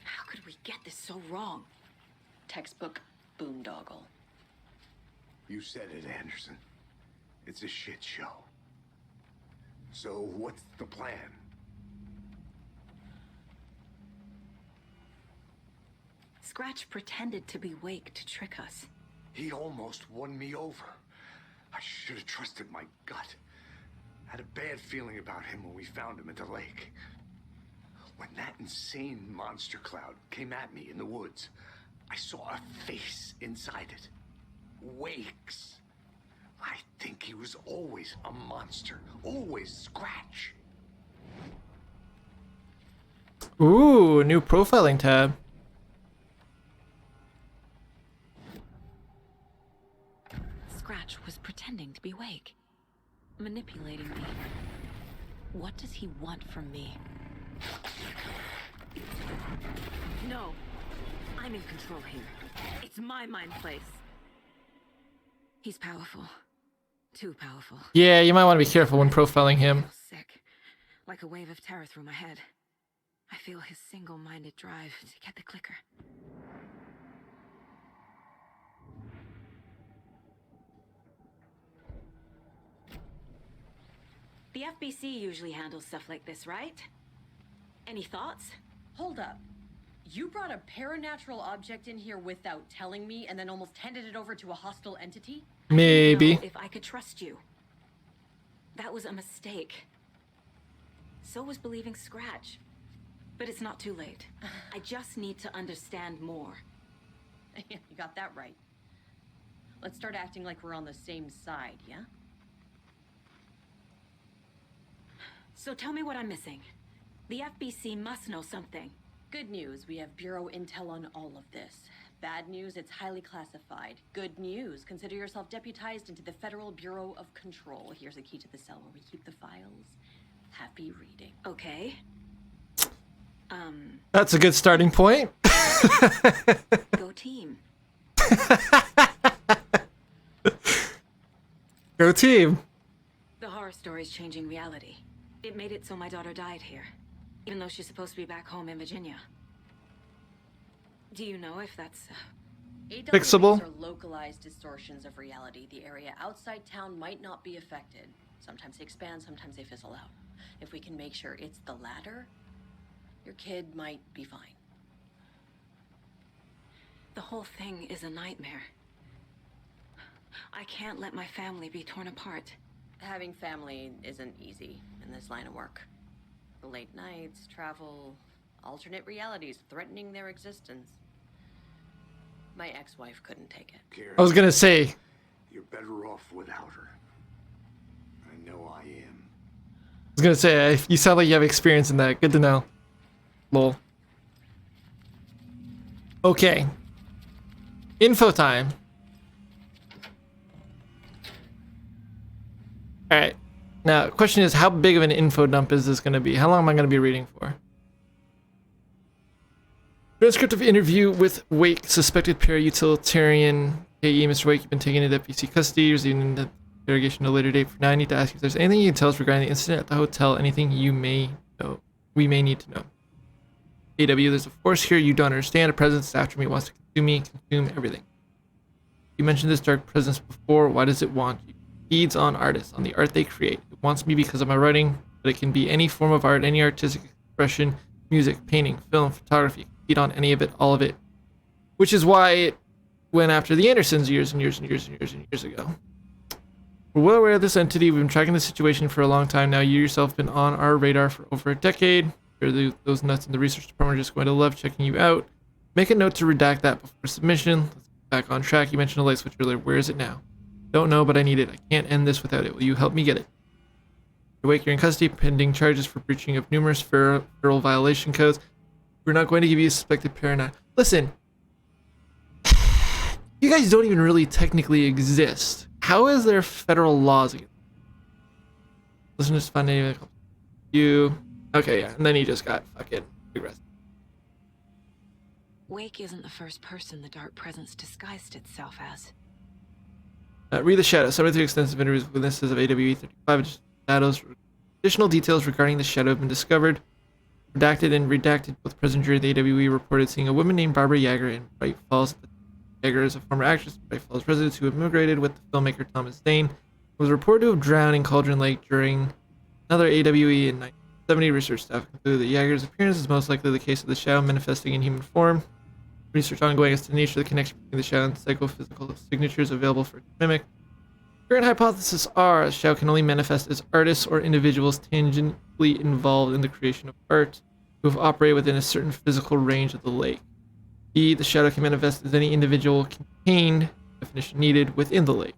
How could we get this so wrong? Textbook boondoggle. You said it, Anderson. It's a shit show. So what's the plan? Scratch pretended to be Wake to trick us. He almost won me over. I should have trusted my gut. I had a bad feeling about him when we found him at the lake. When that insane monster cloud came at me in the woods, I saw a face inside it. Wake's. I think he was always a monster. Always Scratch. Ooh, new profiling tab. Scratch was pretending to be Wake. Manipulating me. What does he want from me? No. I'm in control here. It's my mind place. He's powerful. Too powerful. Yeah, you might want to be careful when profiling him. I feel sick. Like a wave of terror through my head. I feel his single-minded drive to get the clicker. The FBC usually handles stuff like this, right? Any thoughts? Hold up. You brought a paranatural object in here without telling me and then almost handed it over to a hostile entity? Maybe. I didn't know if I could trust you. That was a mistake. So was believing Scratch. But it's not too late. I just need to understand more. You got that right. Let's start acting like we're on the same side, yeah? So tell me what I'm missing. The FBC must know something. Good news, we have Bureau intel on all of this. Bad news, it's highly classified. Good news, consider yourself deputized into the Federal Bureau of Control. Here's a key to the cell where we keep the files. Happy reading. Okay. That's a good starting point. Go team. Go team. The horror story's changing reality. It made it so my daughter died here, even though she's supposed to be back home in Virginia. Do you know if that's... Fixable? Are localized distortions of reality. The area outside town might not be affected. Sometimes they expand, sometimes they fizzle out. If we can make sure it's the latter, your kid might be fine. The whole thing is a nightmare. I can't let my family be torn apart. Having family isn't easy in this line of work. The late nights, travel, alternate realities threatening their existence. My ex-wife couldn't take it. Karen, I was gonna say. you're better off without her. I know I am. I was gonna say, you sound like you have experience in that. Good to know. Lol. Okay. Info time. Alright. Now, the question is, how big of an info dump is this going to be? How long am I going to be reading for? Transcript of interview with Wake, suspected para-utilitarian. Hey, Mr. Wake, you've been taken into FBC custody, receiving the interrogation at a later date. For now, I need to ask you if there's anything you can tell us regarding the incident at the hotel, anything you may know. We may need to know. AW, there's a force here you don't understand. A presence after me, wants to consume me, consume everything. You mentioned this dark presence before. Why does it want you? Feeds on artists, on the art they create. It wants me because of my writing, but it can be any form of art, any artistic expression, music, painting, film, photography. It can feed on any of it, all of it. Which is why it went after the Andersons years and years and years and years and years ago. We're well aware of this entity. We've been tracking the situation for a long time now. You yourself have been on our radar for over a decade. Those nuts in the research department are just going to love checking you out. Make a note to redact that before submission. Let's get back on track. You mentioned a light switch earlier. Where is it now? Don't know, but I need it. I can't end this without it. Will you help me get it? Wake, you're in custody, pending charges for breaching of numerous federal violation codes. We're not going to give you a suspected paranoid. Listen, you guys don't even really technically exist. How is there federal laws against listeners to find any you? Okay, yeah, and then he just got fucking arrested. Wake isn't the first person the dark presence disguised itself as. Read the shadow. Subject to extensive interviews with witnesses of AWE 35 shadows. Additional details regarding the shadow have been discovered. Redacted and redacted. Both present jury of the AWE reported seeing a woman named Barbara Yager in Bright Falls. Yager is a former actress of Bright Falls residents who immigrated with the filmmaker Thomas Zane. Was reported to have drowned in Cauldron Lake during another AWE in 1970. Research staff concluded that Yager's appearance is most likely the case of the shadow manifesting in human form. Research ongoing as to the nature of the connection between the shadow and psychophysical signatures available for mimic. Current hypotheses are Shadow can only manifest as artists or individuals tangentially involved in the creation of art who have operated within a certain physical range of the lake. B. The Shadow can manifest as any individual contained, definition needed, within the lake.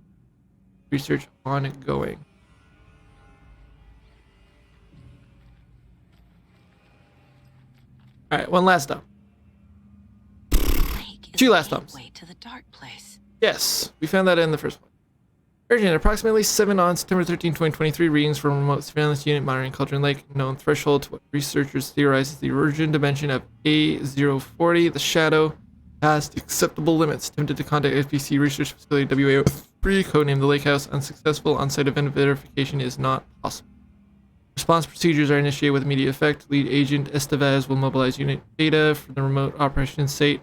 Research ongoing. Alright, one last dump. Lake is Two the last dumps. gateway to the dark place. Yes, we found that in the first one. Urgent, approximately 7 on September 13, 2023, readings from a remote surveillance unit monitoring Cauldron Lake, known threshold to what researchers theorize is the origin dimension of A040. The Shadow passed acceptable limits. Attempted to contact FBC research facility WA03, codenamed the Lake House. Unsuccessful. On-site event verification is not possible. Response procedures are initiated with immediate effect. Lead agent Estevez will mobilize unit data from the remote operations site.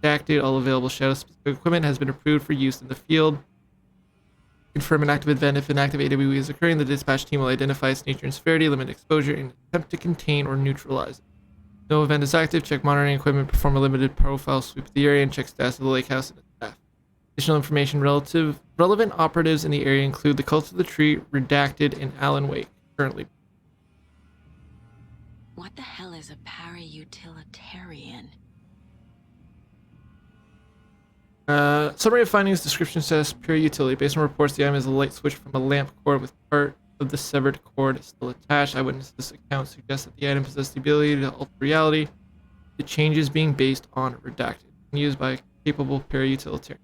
Redacted. All available Shadow-specific equipment has been approved for use in the field. Confirm an active event if an active AWE is occurring. The dispatch team will identify its nature and severity, limit exposure, and attempt to contain or neutralize it. No event is active. Check monitoring equipment, perform a limited profile sweep of the area, and check status of the lake house and its staff. Additional information relevant operatives in the area include the Cult of the Tree, Redacted, and Alan Wake, currently. What the hell is a para-utilitarian? Summary of findings, description says pure utility. Based on reports, the item is a light switch from a lamp cord with part of the severed cord still attached. Eyewitness account suggests that the item possesses the ability to alter reality. The changes being based on redacted and used by a capable para-utilitarian.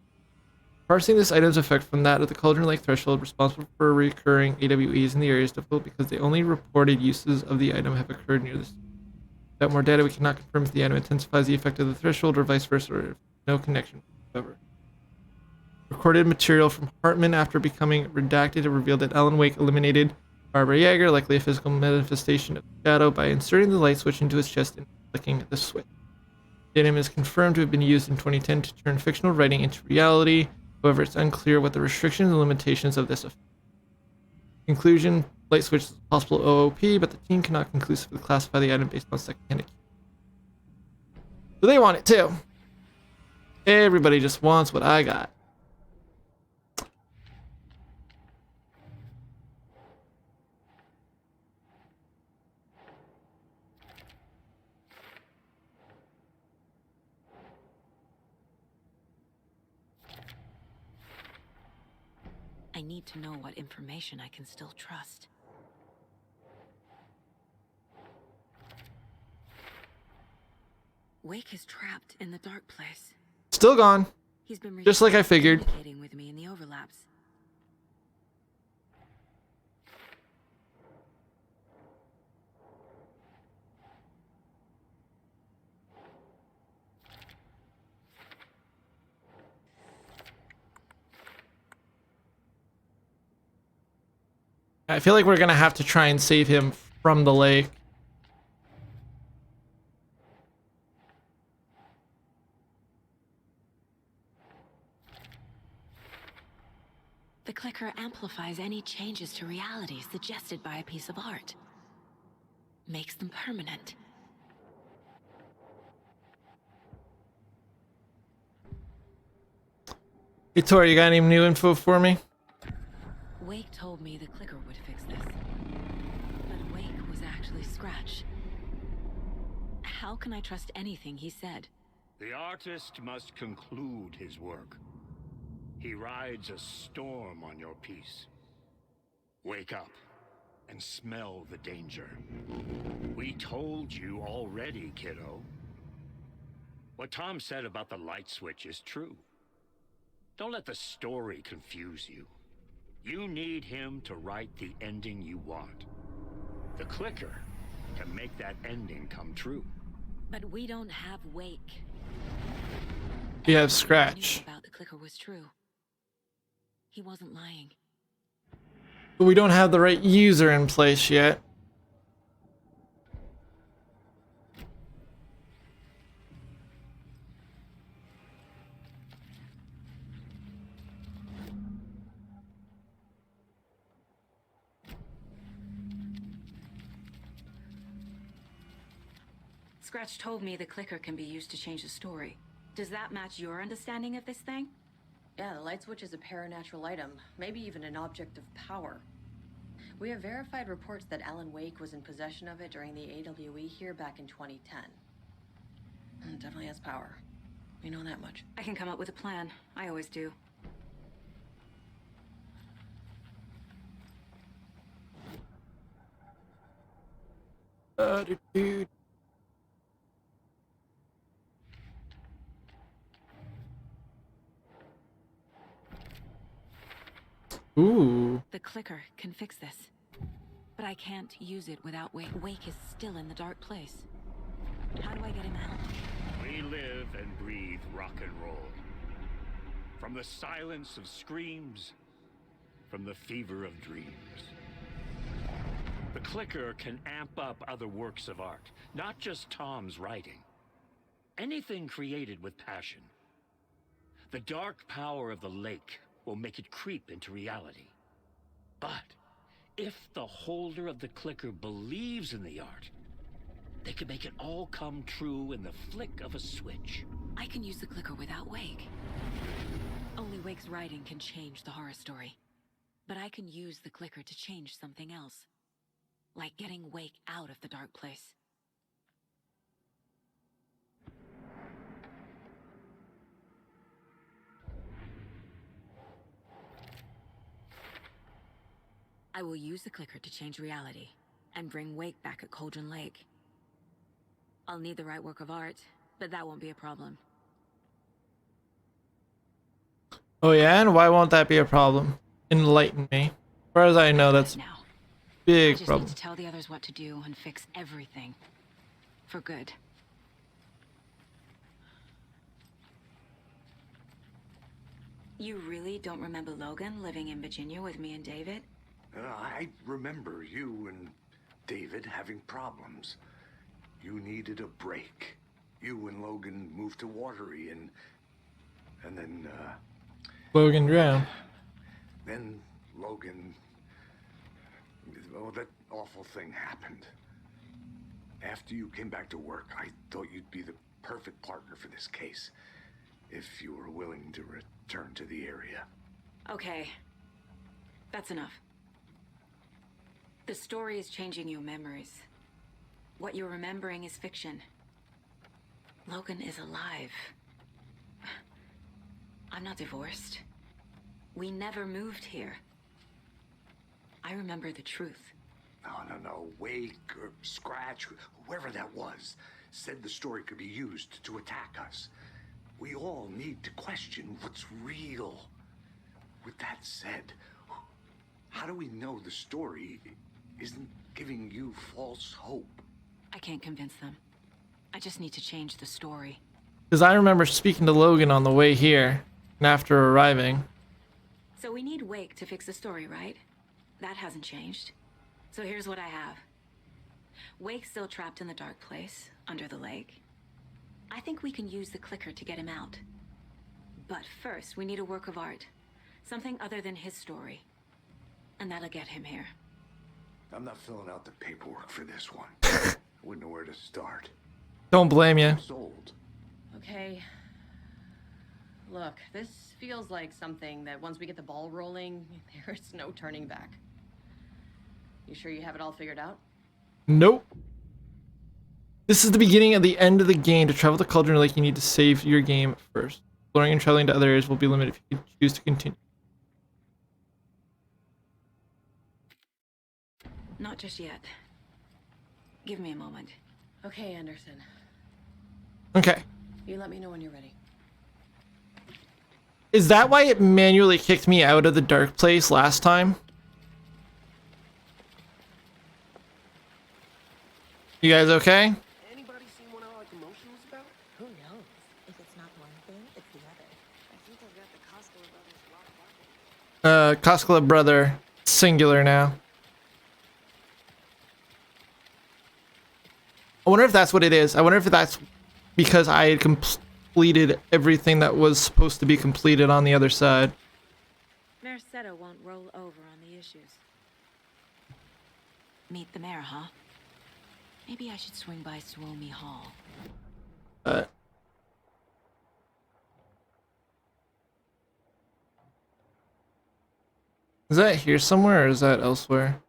Parsing this item's effect from that of the Cauldron Lake threshold responsible for recurring AWEs in the area is difficult because the only reported uses of the item have occurred near this. Without more data, we cannot confirm if the item intensifies the effect of the threshold or vice versa, or if no connection whatsoever. Recorded material from Hartman after becoming redacted revealed that Alan Wake eliminated Barbara Yeager, likely a physical manifestation of the Shadow, by inserting the light switch into his chest and flicking the switch. The item is confirmed to have been used in 2010 to turn fictional writing into reality. However, it's unclear what the restrictions and limitations of this effect. Conclusion: light switch is a possible OOP, but the team cannot conclusively classify the item based on secondhand accounts. So they want it too. Everybody just wants what I got. I need to know what information I can still trust. Wake is trapped in the dark place. Still gone. He's been Just like I figured. communicating with me in the overlaps. I feel like we're gonna have to try and save him from the lake. The clicker amplifies any changes to reality suggested by a piece of art. Makes them permanent. Hey Tori, you got any new info for me? Wake told me the clicker would fix this. But Wake was actually Scratch. How can I trust anything he said? The artist must conclude his work. He rides a storm on your piece. Wake up and smell the danger. We told you already, kiddo. What Tom said about the light switch is true. Don't let the story confuse you. You need him to write the ending you want. The clicker can make that ending come true. But we don't have Wake. We have Everything I Scratch. knew about the clicker was true. He wasn't lying. But we don't have the right user in place yet. Scratch told me the clicker can be used to change the story. Does that match your understanding of this thing? Yeah, the light switch is a paranatural item, maybe even an object of power. We have verified reports that Alan Wake was in possession of it during the AWE here back in 2010. It definitely has power. We know that much. I can come up with a plan. I always do. Dude. Ooh. The clicker can fix this. But I can't use it without Wake. Wake is still in the dark place. How do I get him out? We live and breathe rock and roll. From the silence of screams, from the fever of dreams. The clicker can amp up other works of art, not just Tom's writing. Anything created with passion. The dark power of the lake will make it creep into reality. But if the holder of the clicker believes in the art, they can make it all come true in the flick of a switch. I can use the clicker without Wake. Only Wake's writing can change the horror story. But I can use the clicker to change something else. Like getting Wake out of the dark place. I will use the clicker to change reality and bring Wake back at Cauldron Lake. I'll need the right work of art, but that won't be a problem. Oh yeah, and why won't that be a problem? Enlighten me. As far as I know, that's a now. I big just problem. need to tell the others what to do and fix everything. For good. You really don't remember Logan living in Virginia with me and David? I remember you and David having problems. You needed a break. You and Logan moved to Watery and then, Logan drowned. then Logan... Oh, that awful thing happened. After you came back to work, I thought you'd be the perfect partner for this case. If you were willing to return to the area. Okay. That's enough. The story is changing your memories. What you're remembering is fiction. Logan is alive. I'm not divorced. We never moved here. I remember the truth. No. Wake or Scratch, whoever that was, said the story could be used to attack us. We all need to question what's real. With that said, how do we know the story isn't giving you false hope? I can't convince them. I just need to change the story. Because I remember speaking to Logan on the way here, and after arriving. So we need Wake to fix the story, right? That hasn't changed. So here's what I have. Wake's still trapped in the dark place, under the lake. I think we can use the clicker to get him out. But first, we need a work of art. Something other than his story. And that'll get him here. I'm not filling out the paperwork for this one. I wouldn't know where to start. Don't blame you. Sold. Okay. Look, this feels like something that once we get the ball rolling, there's no turning back. You sure you have it all figured out? Nope. This is the beginning of the end of the game. To travel to Cauldron Lake, you need to save your game first. Exploring and traveling to other areas will be limited if you choose to continue. Not just yet. Give me a moment. Okay, Anderson. Okay. You let me know when you're ready. Is that why it manually kicked me out of the dark place last time? You guys okay? Anybody seen what our commotion was about? Who knows? If it's not one thing, it's the other. I think I've got the Costco brothers locked up. Koskela brother. Singular now. I wonder if that's what it is. I wonder if that's because I had completed everything that was supposed to be completed on the other side. Merceda won't roll over on the issues. Meet the mayor, huh? Maybe I should swing by Suomi Hall. Is that here somewhere or is that elsewhere?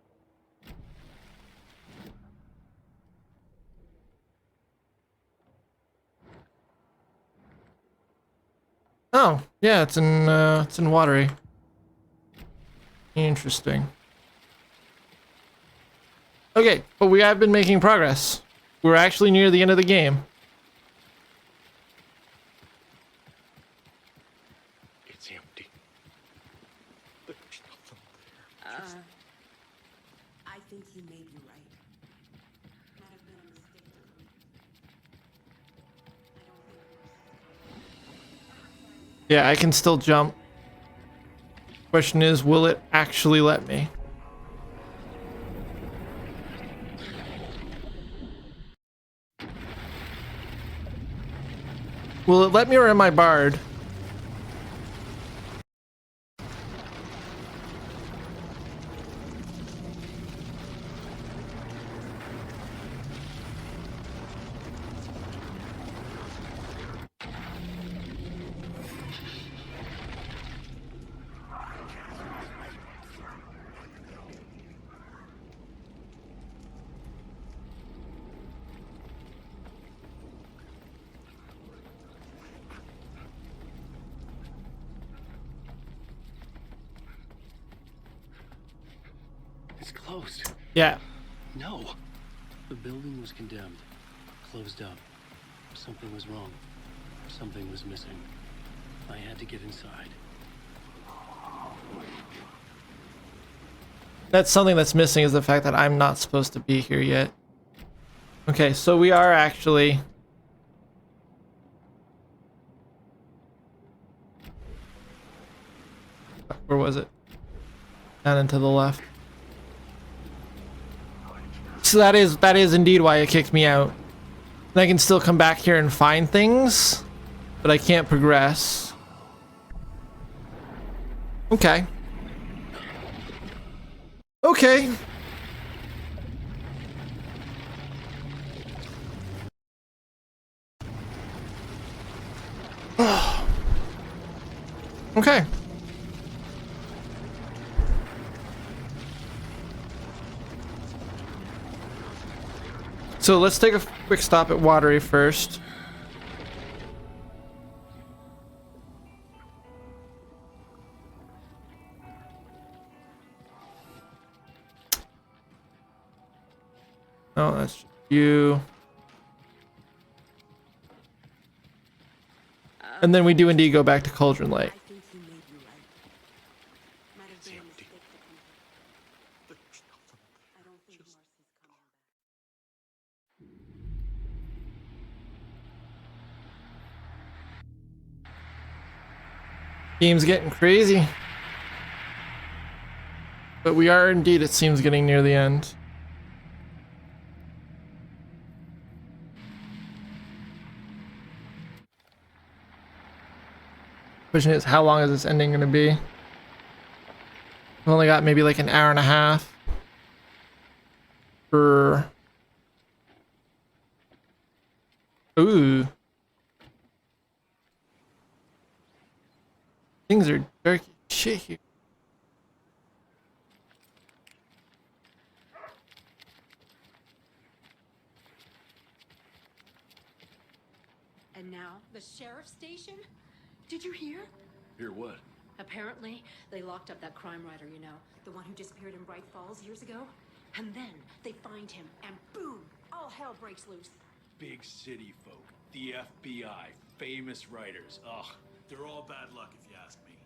Oh, yeah, it's in Watery. Interesting. Okay, but we have been making progress. We're actually near the end of the game. It's empty. There's nothing there. I think you may be right. Might have been a mistake to come. I don't think Yeah, I can still jump. Question is, will it actually let me? Will it let me or am I barred? It's closed. Yeah. No. The building was condemned. Closed up. Something was wrong. Something was missing. I had to get inside. That's something that's missing is the fact that I'm not supposed to be here yet. Okay, so we are actually... Where was it? Down and to the left. So that is indeed why it kicked me out. And I can still come back here and find things, but I can't progress. Okay. Okay. Okay. So let's take a quick stop at Watery first. Oh, that's you. And then we do indeed go back to Cauldron Lake. I think you may be right. Might have been a mistake to come. I don't think Marcy's coming back. Game's getting crazy. But we are indeed, it seems, getting near the end. Question is, how long is this ending gonna be? We've only got maybe like an hour and a half. For... Ooh. Things are dark as shit here. And now, the sheriff's station? Did you hear? Hear what? Apparently, they locked up that crime writer, you know, the one who disappeared in Bright Falls years ago. And then they find him, and boom, all hell breaks loose. Big city folk, the FBI, famous writers. Ugh, they're all bad luck if you ask me.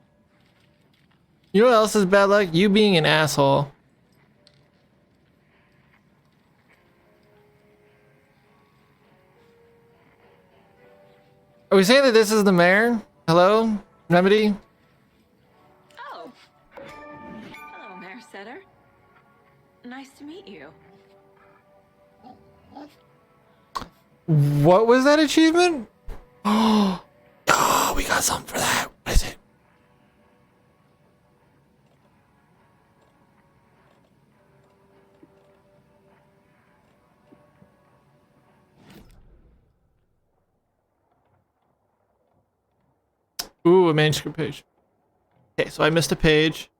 You know what else is bad luck? You being an asshole. Are we saying that this is the mayor? Hello? Remedy? Oh. Hello, Mayor Setter. Nice to meet you. What was that achievement? Oh, we got something for that. What is it? Ooh, a manuscript page. Okay, so I missed a page.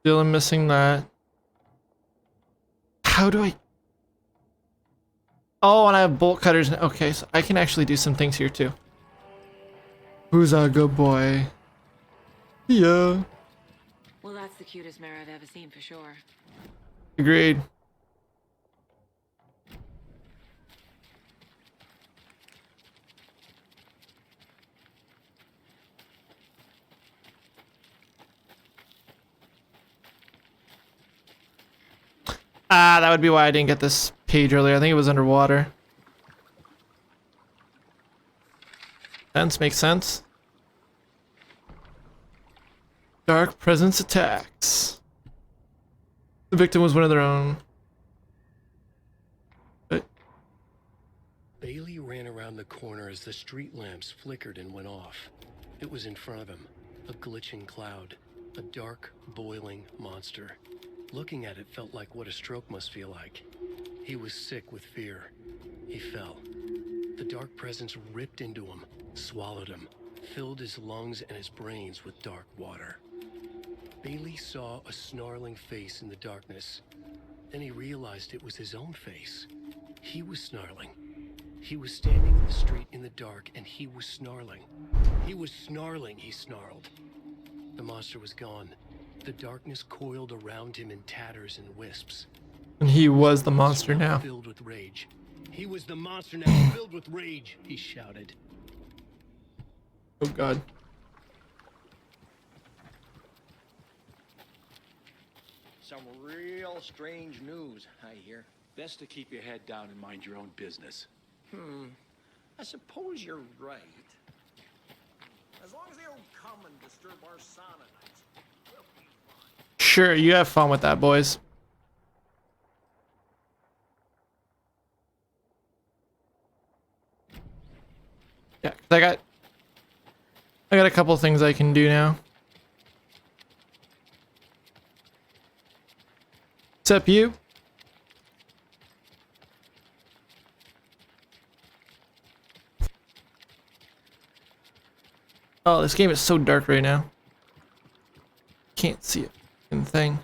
Still am missing that. How do I... Oh, and I have bolt cutters. Okay, so I can actually do some things here too. Who's a good boy? Yeah. Well, that's the cutest mare I've ever seen for sure. Agreed. Ah, that would be why I didn't get this page earlier. I think it was underwater. Makes sense. Dark presence attacks. The victim was one of their own. But Bailey ran around the corner as the street lamps flickered and went off. It was in front of him, a glitching cloud, a dark, boiling monster. Looking at it felt like what a stroke must feel like. He was sick with fear. He fell. The dark presence ripped into him, swallowed him, filled his lungs and his brains with dark water. Bailey saw a snarling face in the darkness. Then he realized it was his own face. He was snarling. He was standing in the street in the dark, and he was snarling. He was snarling, he snarled. The monster was gone. The darkness coiled around him in tatters and wisps. and he was the monster now. Filled with rage. He was the monster now, filled with rage, he shouted. Oh god. Some real strange news, I hear. Best to keep your head down and mind your own business. I suppose you're right. As long as they don't come and disturb our sauna nights, we'll be fine. Sure, you have fun with that, boys. Yeah, 'cause I got a couple things I can do now. What's up, you? Oh, this game is so dark right now. Can't see a fucking thing.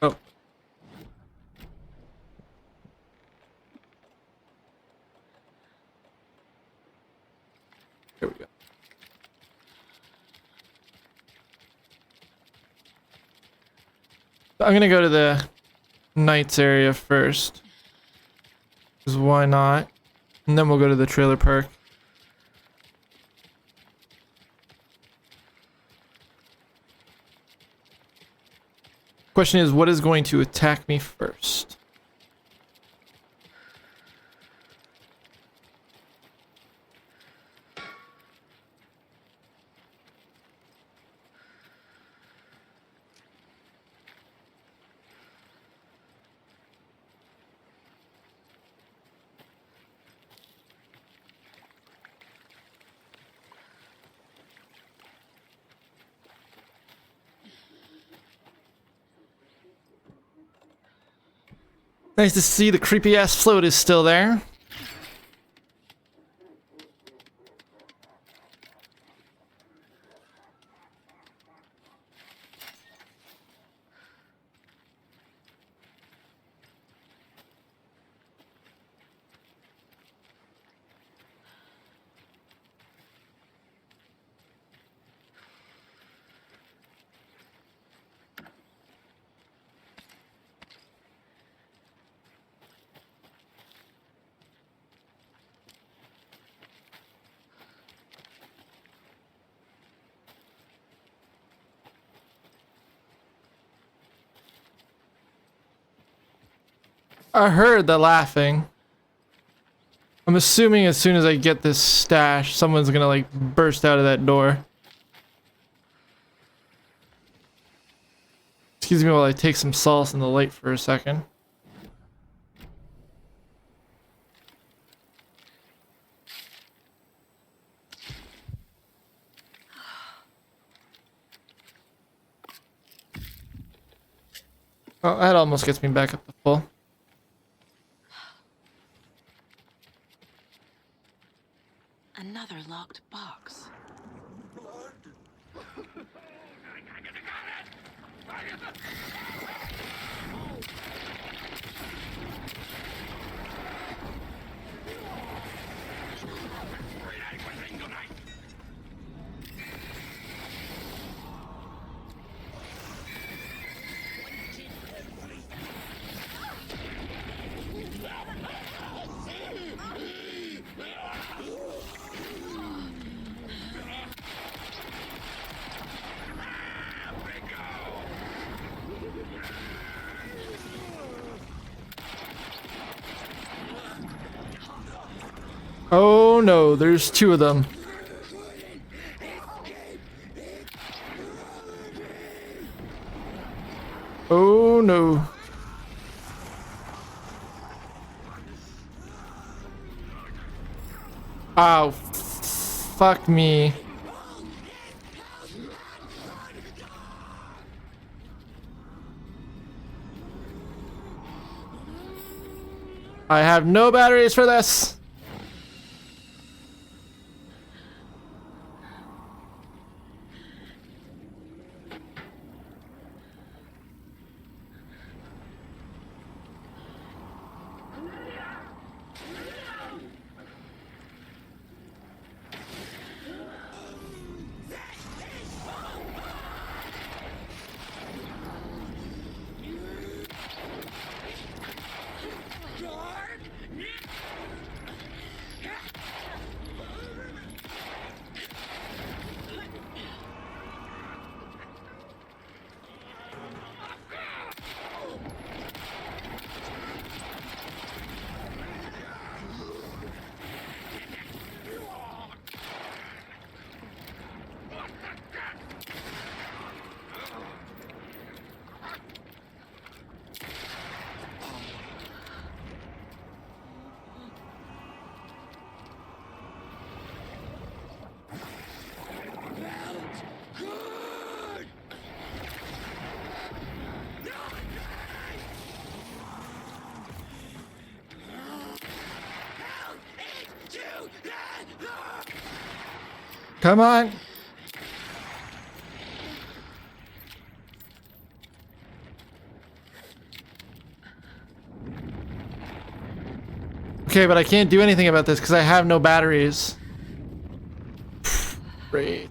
Oh. Here we go. I'm gonna go to the Knights area first. Because why not? And then we'll go to the trailer park. Question is, what is going to attack me first? Nice to see the creepy ass float is still there. I heard the laughing. I'm assuming as soon as I get this stash, someone's gonna like burst out of that door. Excuse me while I take some salt in the light for a second. Oh, that almost gets me back up to full. Oh no, there's two of them. Oh no. Oh, fuck me. I have no batteries for this. Come on. Okay, but I can't do anything about this because I have no batteries. Great.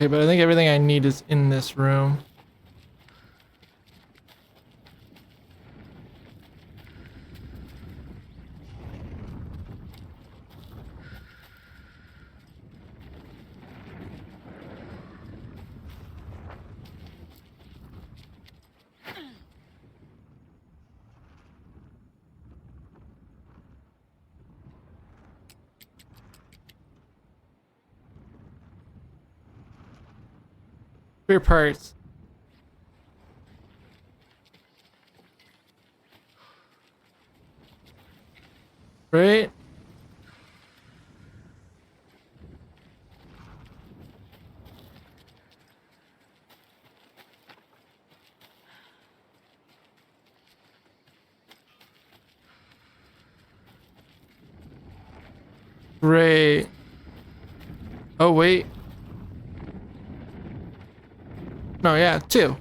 Okay, but I think everything I need is in this room. Spare parts. Right? Great. Oh, wait. No, yeah, two.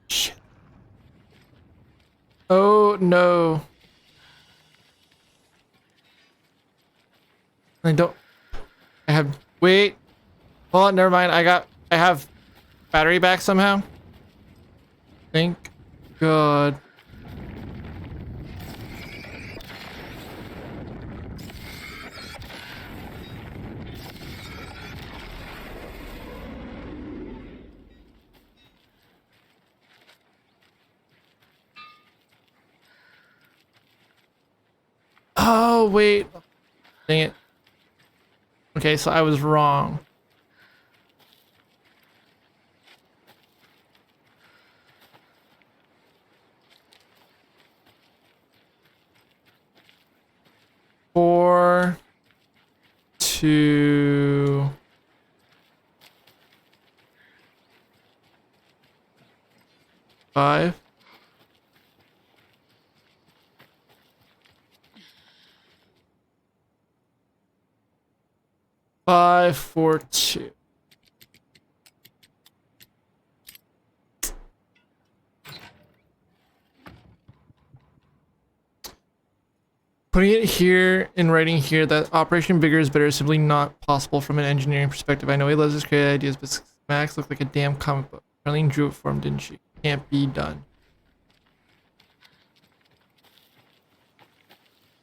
Shit. Oh, no. I don't... I have... Wait. Hold on, never mind. I have battery back somehow. Thank God. Oh, wait. Dang it. Okay, so I was wrong. Four, two, five. Five, four, two. Putting it here in writing here that Operation Bigger is better is simply not possible from an engineering perspective. I know he loves his creative ideas, but Max looked like a damn comic book. Charlene drew it for him, didn't she? Can't be done.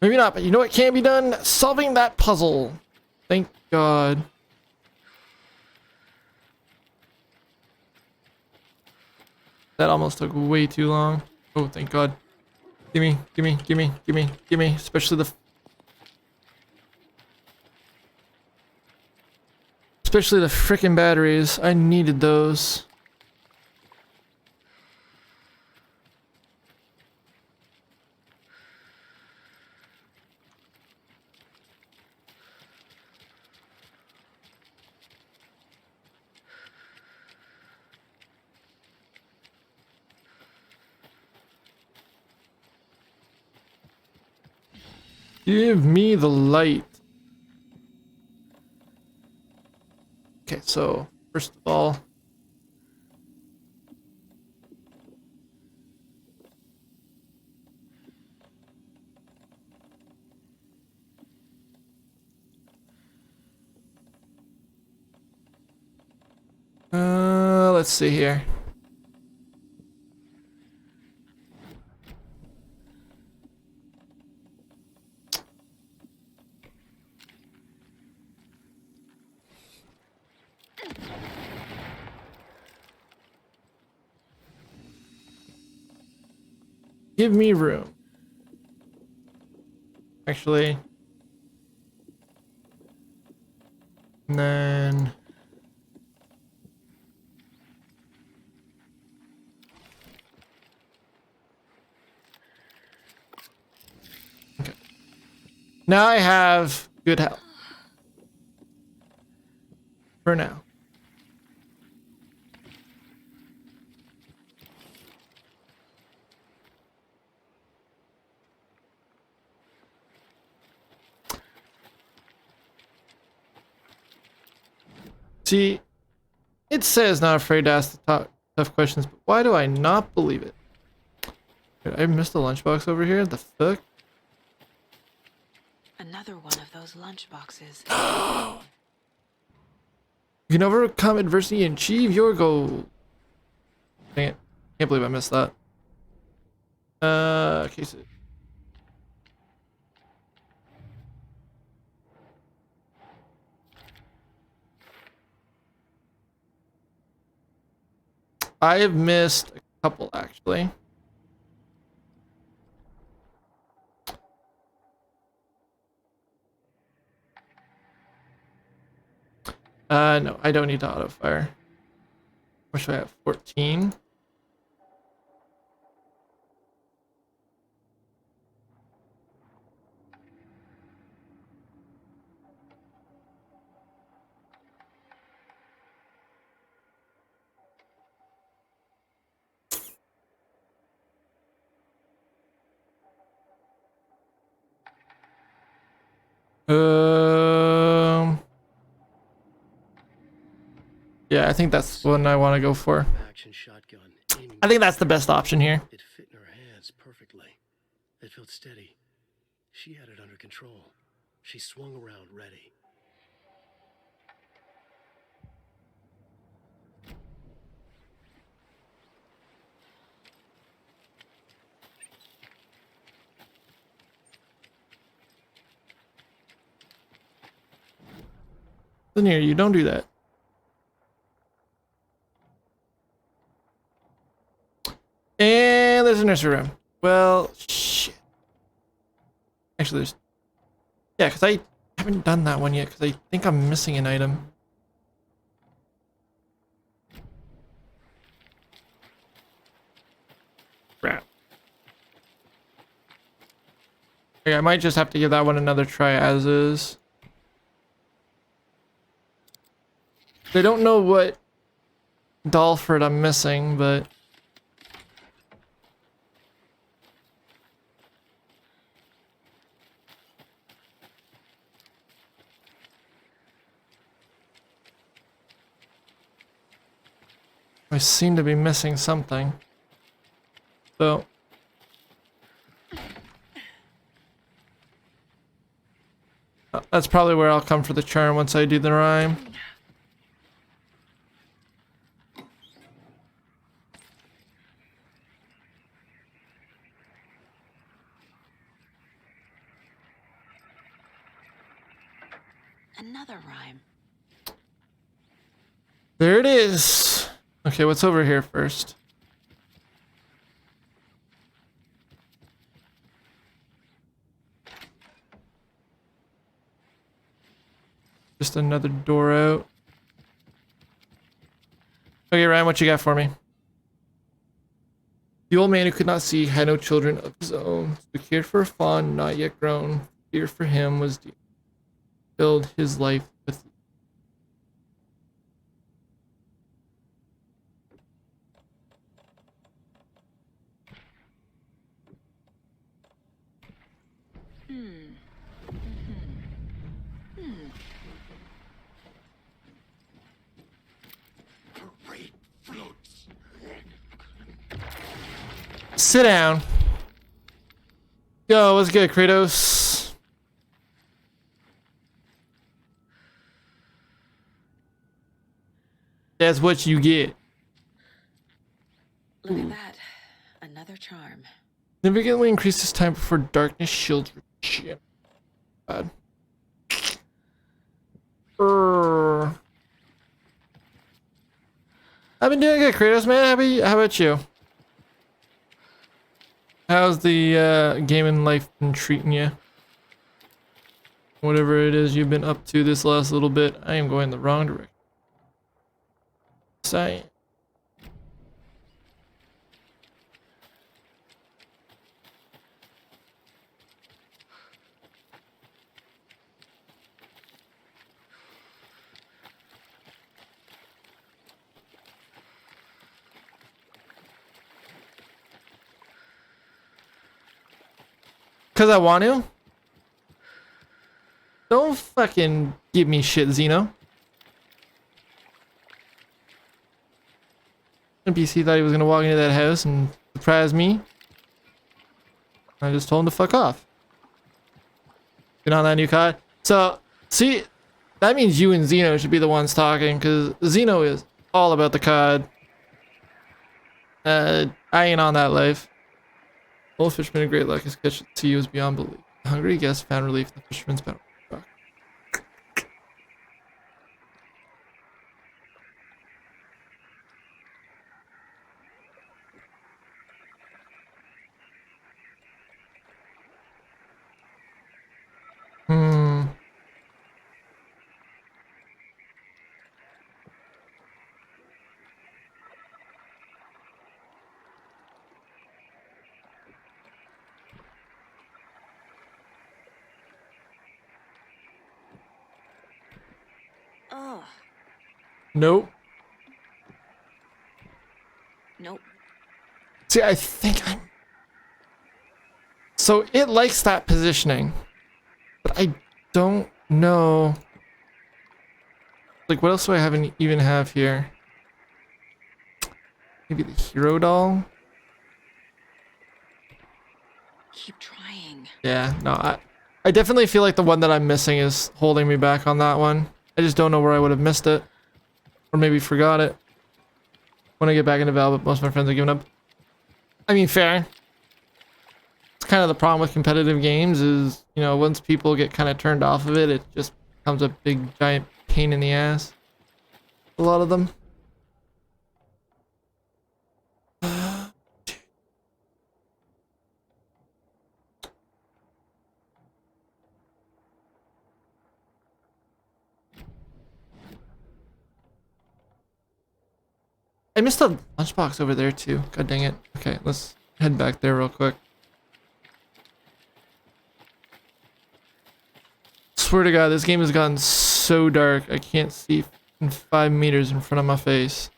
Maybe not, but you know what can be done? Solving that puzzle. Thank God. That almost took way too long. Oh, thank God. Gimme, gimme, gimme, gimme, gimme. Especially the frickin' batteries. I needed those. Give me the light. Okay, so first of all, let's see here. Give me room. Actually. And then okay. Now I have good health. For now. See, it says not afraid to ask the tough questions, but why do I not believe it? Wait, I missed a lunchbox over here? The fuck? Another one of those lunch boxes. You can overcome adversity and achieve your goal. Dang it. Can't believe I missed that. Okay, so I have missed a couple actually. No, I don't need to auto fire. What should I have? 14. Yeah, I think that's one I want to go for. Action shotgun. I think that's the best option here. It fit in her hands perfectly. It felt steady. She had it under control. She swung around ready. Listen here, you don't do that. And there's a nursery room. Well, shit. Actually, there's Yeah, because I haven't done that one yet because I think I'm missing an item. Crap. Okay, I might just have to give that one another try as is. I don't know what Dalford I'm missing, but... I seem to be missing something. So... that's probably where I'll come for the charm once I do the rhyme. Another rhyme. There it is. Okay, what's over here first? Just another door out. Okay, Ryan, what you got for me? The old man who could not see had no children of his own, so cared for a fawn not yet grown. Fear for him was deep. Filled his life with. Sit down. Yo, what's good, Kratos? That's what you get. Look at that. Another charm. Significantly increases time before darkness shields. Shit. Bad. I've been doing good, Kratos, man. How about you? How's the game and life been treating you? Whatever it is you've been up to this last little bit, I am going the wrong direction. Say. Cause I want to? Don't fucking give me shit, Xeno. NPC thought he was gonna walk into that house and surprise me. I just told him to fuck off. Get on that new COD. So, see, that means you and Xeno should be the ones talking, because Xeno is all about the COD. I ain't on that life. Old fisherman of great luck, his catch to you is beyond belief. The hungry guest found relief in the fisherman's battle. Oh. Nope. Nope. See, I think I'm... So it likes that positioning, but I don't know. Like, what else do I haven't even have here? Maybe the hero doll? Keep trying. Yeah, no, I definitely feel like the one that I'm missing is holding me back on that one. I just don't know where I would have missed it. Or maybe forgot it. When I get back into Val, but most of my friends are giving up. I mean, fair. It's kind of the problem with competitive games is, you know, once people get kind of turned off of it, it just becomes a big, giant pain in the ass. A lot of them. I missed a lunchbox over there too. God dang it. Okay, let's head back there real quick. Swear to God, this game has gotten so dark. I can't see in 5 meters in front of my face.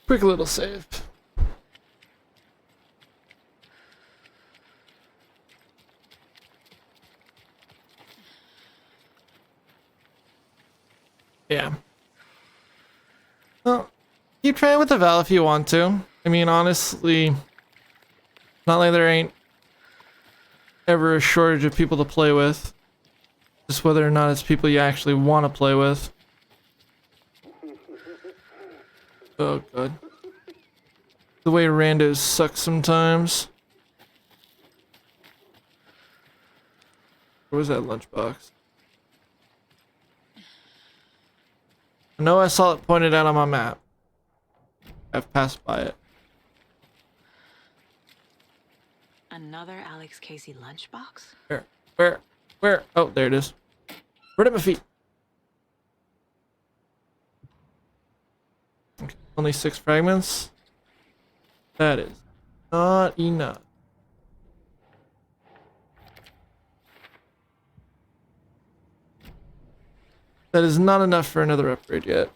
Quick little save. Yeah. Well, keep trying with the Val if you want to. I mean, honestly, not like there ain't ever a shortage of people to play with. Just whether or not it's people you actually want to play with. Oh, God. The way randos suck sometimes. Where was that lunchbox? I know I saw it pointed out on my map. I've passed by it. Another Alex Casey lunchbox? Where? Oh, there it is. Right at my feet. Okay, only 6 fragments. That is not enough. That is not enough for another upgrade yet.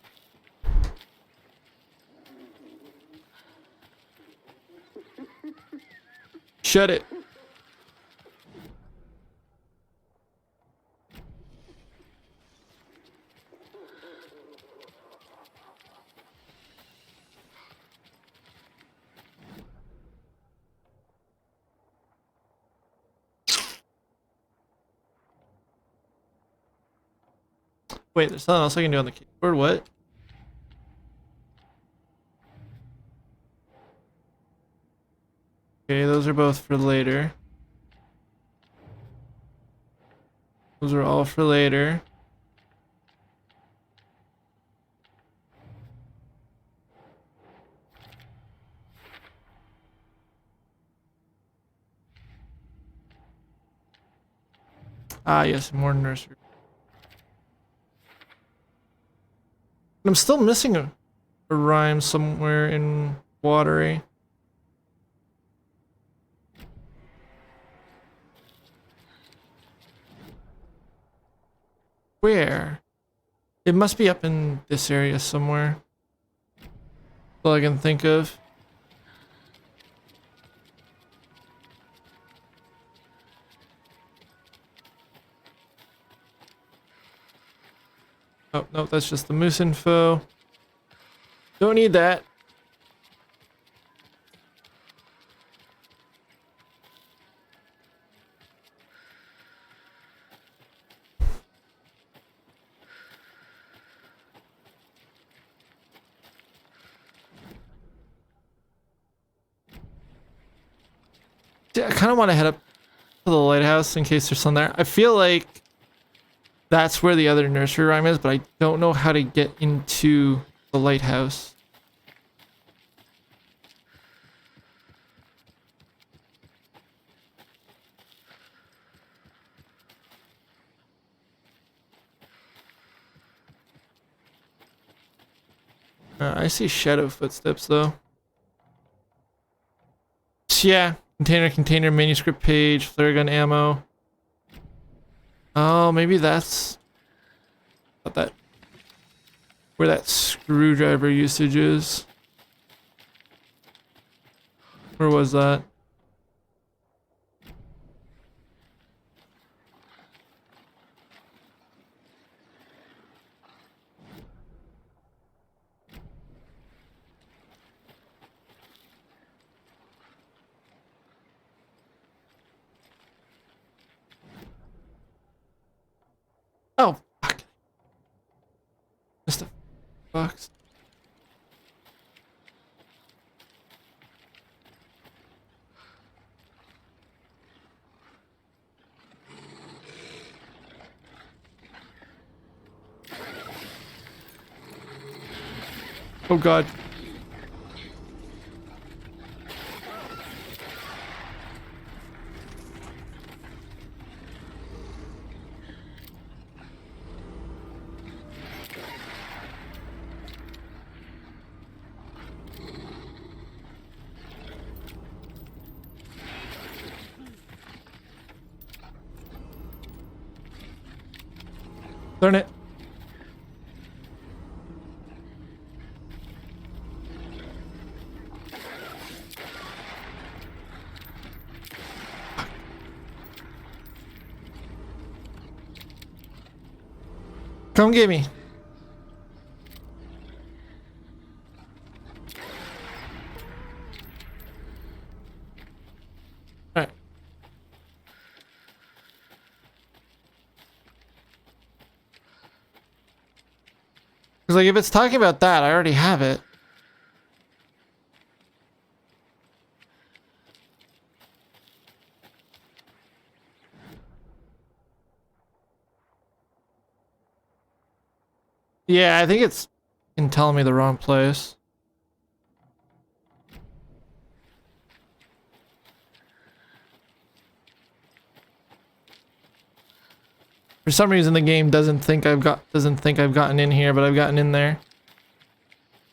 Shut it. Wait, there's something else I can do on the keyboard. What? Okay, those are both for later. Those are all for later. Ah, yes, more nursery. I'm still missing a rhyme somewhere in Watery. Where? It must be up in this area somewhere. All I can think of. Oh, no, that's just the moose info. Don't need that. Yeah, I kind of want to head up to the lighthouse in case there's some there. I feel like that's where the other nursery rhyme is, but I don't know how to get into the lighthouse. I see shadow footsteps though. Yeah, container, manuscript page, flare gun ammo. Oh, maybe that's not that. Where that screwdriver usage is. Where was that? Oh, fuck. Missed the box. Oh god. Darn it. Come get me. Alright. Because, like, if it's talking about that, I already have it. Yeah, I think it's telling me the wrong place. For some reason, the game doesn't think I've gotten in here, but I've gotten in there.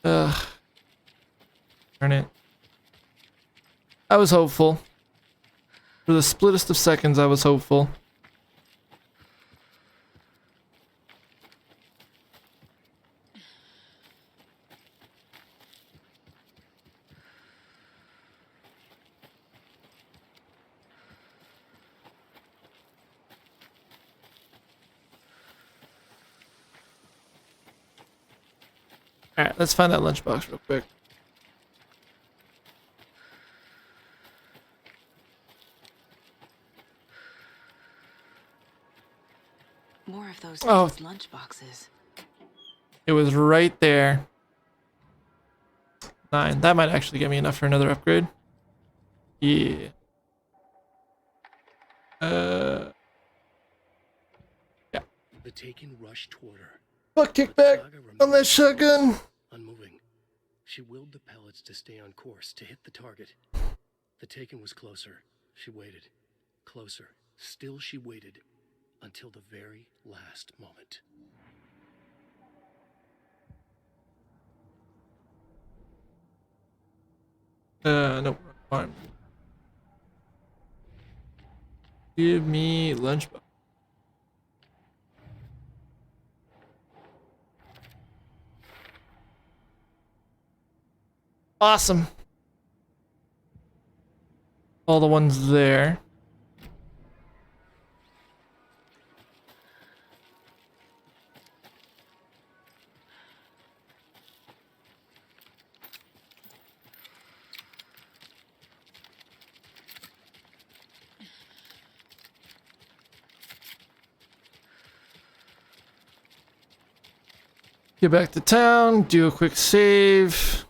Ugh. Darn it. I was hopeful. For the splittest of seconds, I was hopeful. Alright, let's find that lunchbox real quick. More of those lunch boxes. It was right there. 9. That might actually get me enough for another upgrade. Yeah. Yeah. The Taken rushed toward her. Fuck kickback on that shotgun. Unmoving. She willed the pellets to stay on course, to hit the target. The Taken was closer. She waited. Closer. Still she waited. Until the very last moment. No. Fine. Give me lunchbox. Awesome. All the ones there. Get back to town, do a quick save.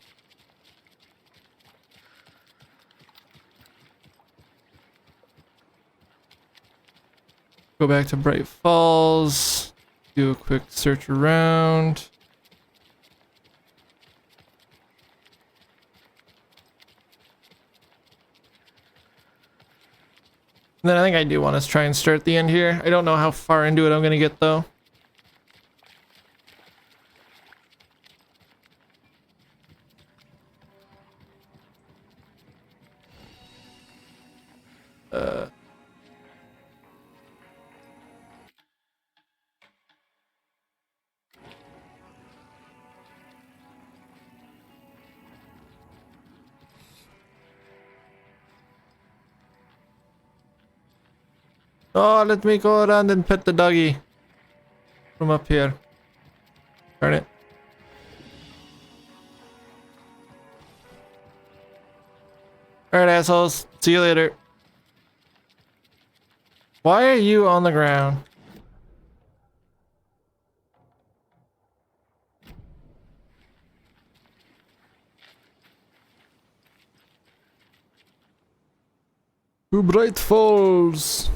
Go back to Bright Falls, do a quick search around. And then I think I do want to try and start the end here. I don't know how far into it I'm going to get though. Oh, let me go around and pet the doggy from up here. Darn it. Alright, assholes. See you later. Why are you on the ground? To Bright Falls.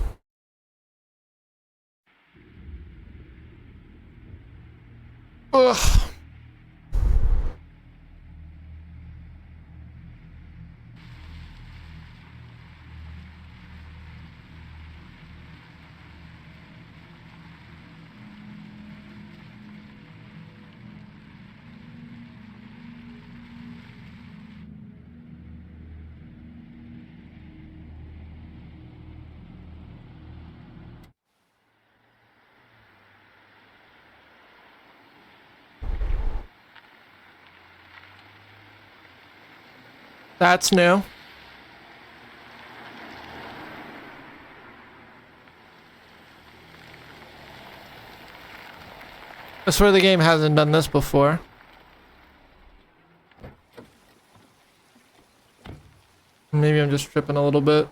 Ugh. That's new. I swear the game hasn't done this before. Maybe I'm just tripping a little bit.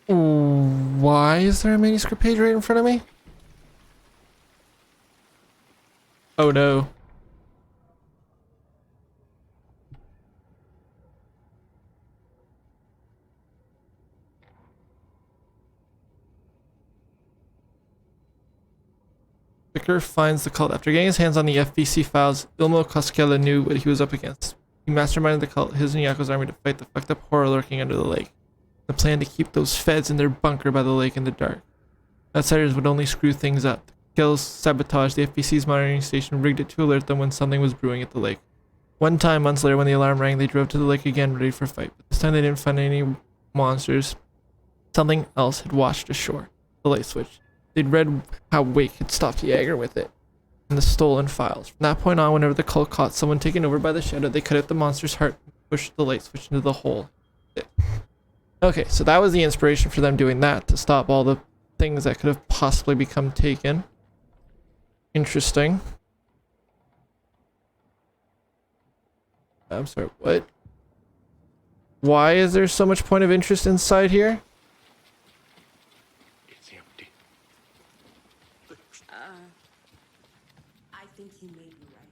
Why is there a manuscript page right in front of me? Oh no. Vicar finds the cult. After getting his hands on the FBC files, Ilmo Koskela knew what he was up against. He masterminded the cult, his and Yako's army, to fight the fucked up horror lurking under the lake. The plan to keep those feds in their bunker by the lake in the dark. Outsiders would only screw things up. Kills sabotaged the FBC's monitoring station, rigged it to alert them when something was brewing at the lake. One time, months later, when the alarm rang, they drove to the lake again, ready for a fight. But this time they didn't find any monsters. Something else had washed ashore. The light switch. They'd read how Wake had stopped Jaeger with it. And the stolen files. From that point on, whenever the cult caught someone taken over by the shadow, they cut out the monster's heart and pushed the light switch into the hole. Okay, so that was the inspiration for them doing that, to stop all the things that could have possibly become taken. Interesting. I'm sorry, what? Why is there so much point of interest inside here? It's empty. I think you may be right.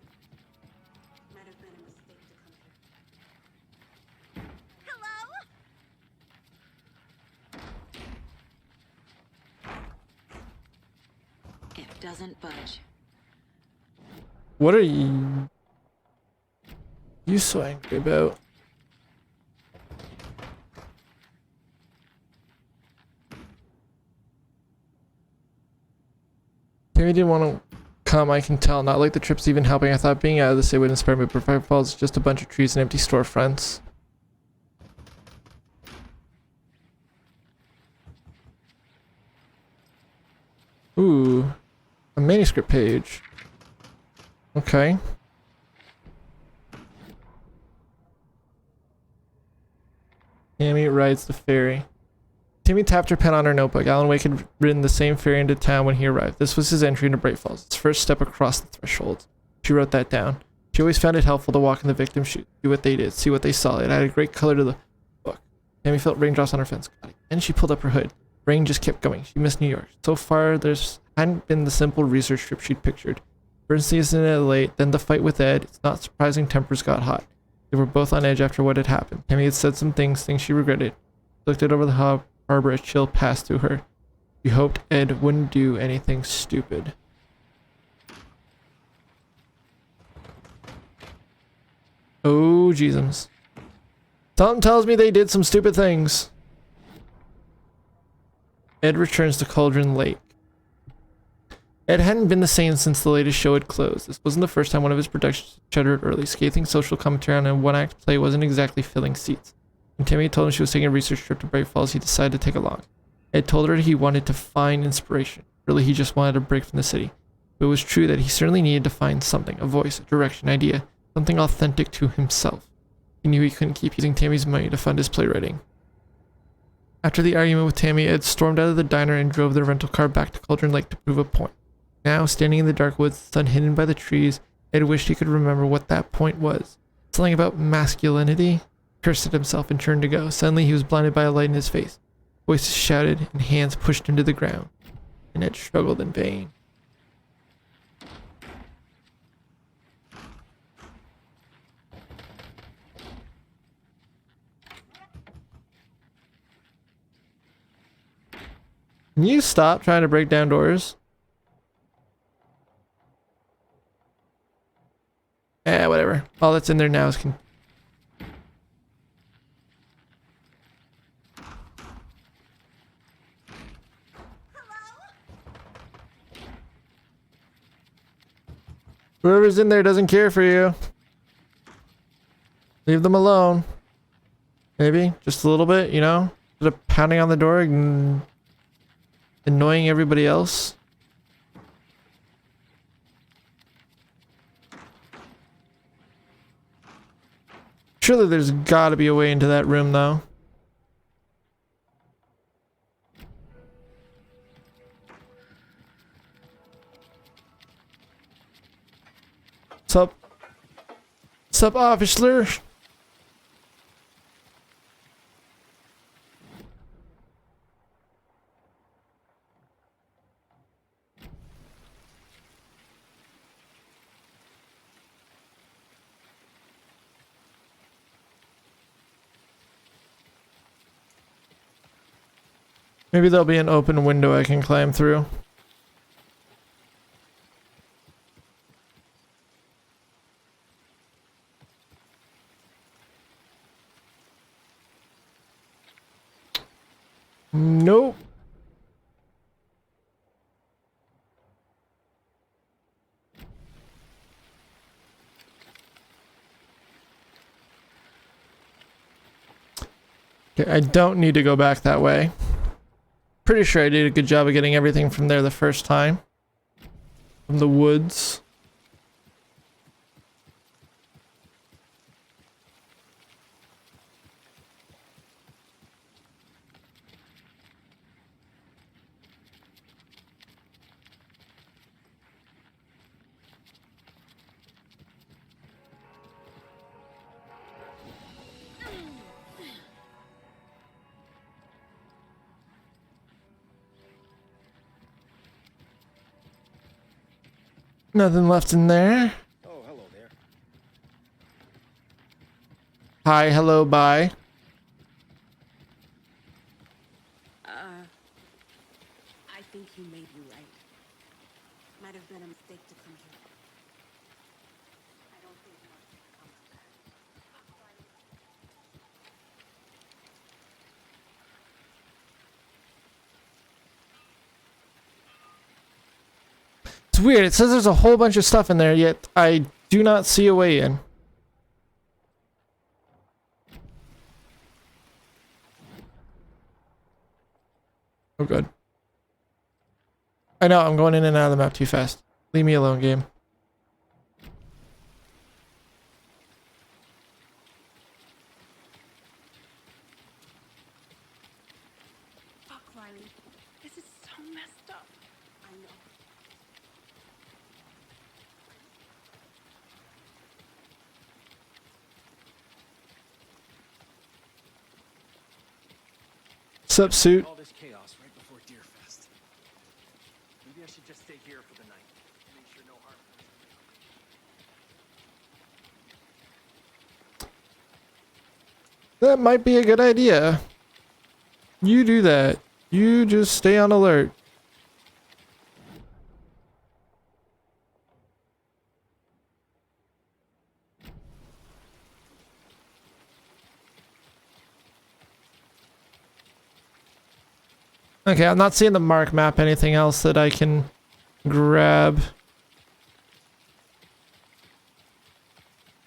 Might have been a mistake to come here. It doesn't budge. What are you so angry about? Maybe didn't want to come, I can tell. Not like the trip's even helping. I thought being out of the city would inspire me, but Fire Falls is just a bunch of trees and empty storefronts. Ooh, a manuscript page. Okay. Tammy rides the ferry. Timmy tapped her pen on her notebook. Alan Wake had ridden the same ferry into town when he arrived. This was his entry into Bright Falls, his first step across the threshold. She wrote that down. She always found it helpful to walk in the victim's shoes, do what they did, see what they saw. It added great color to the book. Tammy felt raindrops on her fence. Then she pulled up her hood. Rain just kept going. She missed New York. So far, there's hadn't been the simple research trip she'd pictured. Burn season at late, then the fight with Ed. It's not surprising tempers got hot. They were both on edge after what had happened. Tammy had said some things she regretted. Looked out over the harbor, a chill passed through her. She hoped Ed wouldn't do anything stupid. Oh, Jesus. Something tells me they did some stupid things. Ed returns to Cauldron Lake. Ed hadn't been the same since the latest show had closed. This wasn't the first time one of his productions shuddered early. Scathing social commentary on a one-act play wasn't exactly filling seats. When Tammy told him she was taking a research trip to Bright Falls, he decided to take along. Ed told her he wanted to find inspiration. Really, he just wanted a break from the city. But it was true that he certainly needed to find something, a voice, a direction, idea, something authentic to himself. He knew he couldn't keep using Tammy's money to fund his playwriting. After the argument with Tammy, Ed stormed out of the diner and drove their rental car back to Cauldron Lake to prove a point. Now, standing in the dark woods, the sun hidden by the trees, Ed wished he could remember what that point was. Something about masculinity? Cursed at himself and turned to go. Suddenly, he was blinded by a light in his face. Voices shouted and hands pushed him to the ground. And Ed struggled in vain. Can you stop trying to break down doors? Whatever. All that's in there now is whoever's in there doesn't care for you. Leave them alone. Maybe just a little bit, you know, instead of pounding on the door and annoying everybody else. Surely there's got to be a way into that room, though. What's up? What's up, officer? Maybe there'll be an open window I can climb through. Nope. Okay, I don't need to go back that way. Pretty sure I did a good job of getting everything from there the first time. From the woods. Nothing left in there. Oh, hello there. Hi, hello, bye. I think you may be right. Might have been a mistake to come here. I don't think much comes back. It's weird. It says there's a whole bunch of stuff in there, yet I do not see a way in. Oh, good. I know, I'm going in and out of the map too fast. Leave me alone, game. Fuck, Riley. This is so messed up. I know. Sup, suit? All this chaos right before Deerfest. Maybe I should just stay here for the night. Make sure no harm comes. That might be a good idea. You do that. You just stay on alert. Okay, I'm not seeing the mark map. Anything else that I can grab?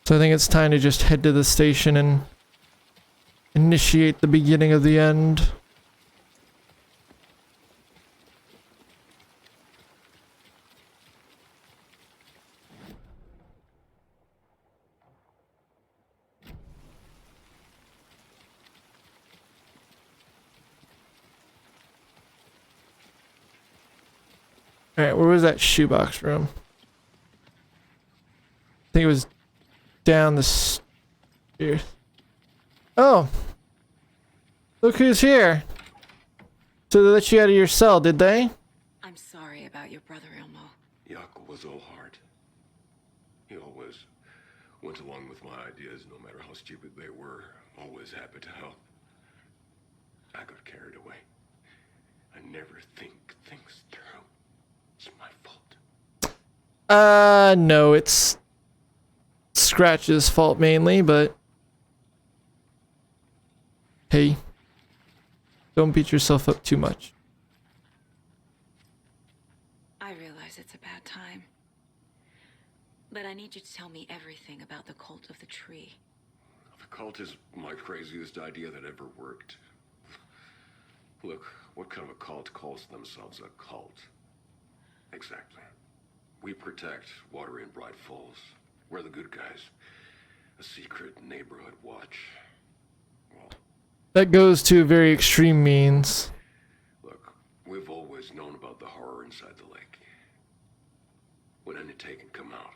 So I think it's time to just head to the station and initiate the beginning of the end. Alright, where was that shoebox room? I think it was down the stairs. Oh! Look who's here! So they let you out of your cell, did they? I'm sorry about your brother, Elmo. Jaco was all heart. He always went along with my ideas, no matter how stupid they were. Always happy to help. I got carried away. I never think things through. It's my fault. No, it's Scratch's fault mainly, but hey, don't beat yourself up too much. I realize it's a bad time. But I need you to tell me everything about the cult of the tree. Of The cult is my craziest idea that ever worked. Look, what kind of a cult calls themselves a cult? Exactly. We protect water in Bright Falls. We're the good guys. A secret neighborhood watch. Well, That goes to very extreme means. look, we've always known about the horror inside the lake. When any Taken come out,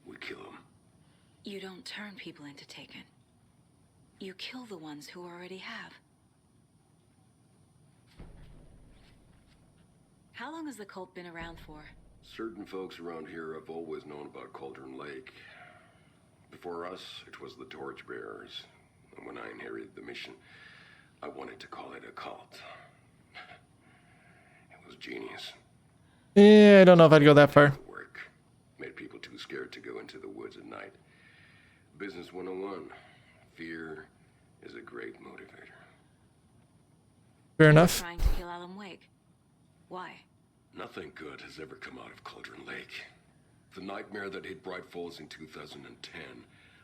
we kill them. You don't turn people into Taken. You kill the ones who already have. How long has the cult been around for? Certain folks around here have always known about Cauldron Lake. Before us, it was the Torchbearers. And when I inherited the mission, I wanted to call it a cult. It was genius. Yeah, I don't know if I'd go that far. Work. Made people too scared to go into the woods at night. Business 101. Fear is a great motivator. Fair enough. Trying to kill Alan Wake. Why? Nothing good has ever come out of Cauldron Lake. The nightmare that hit Bright Falls in 2010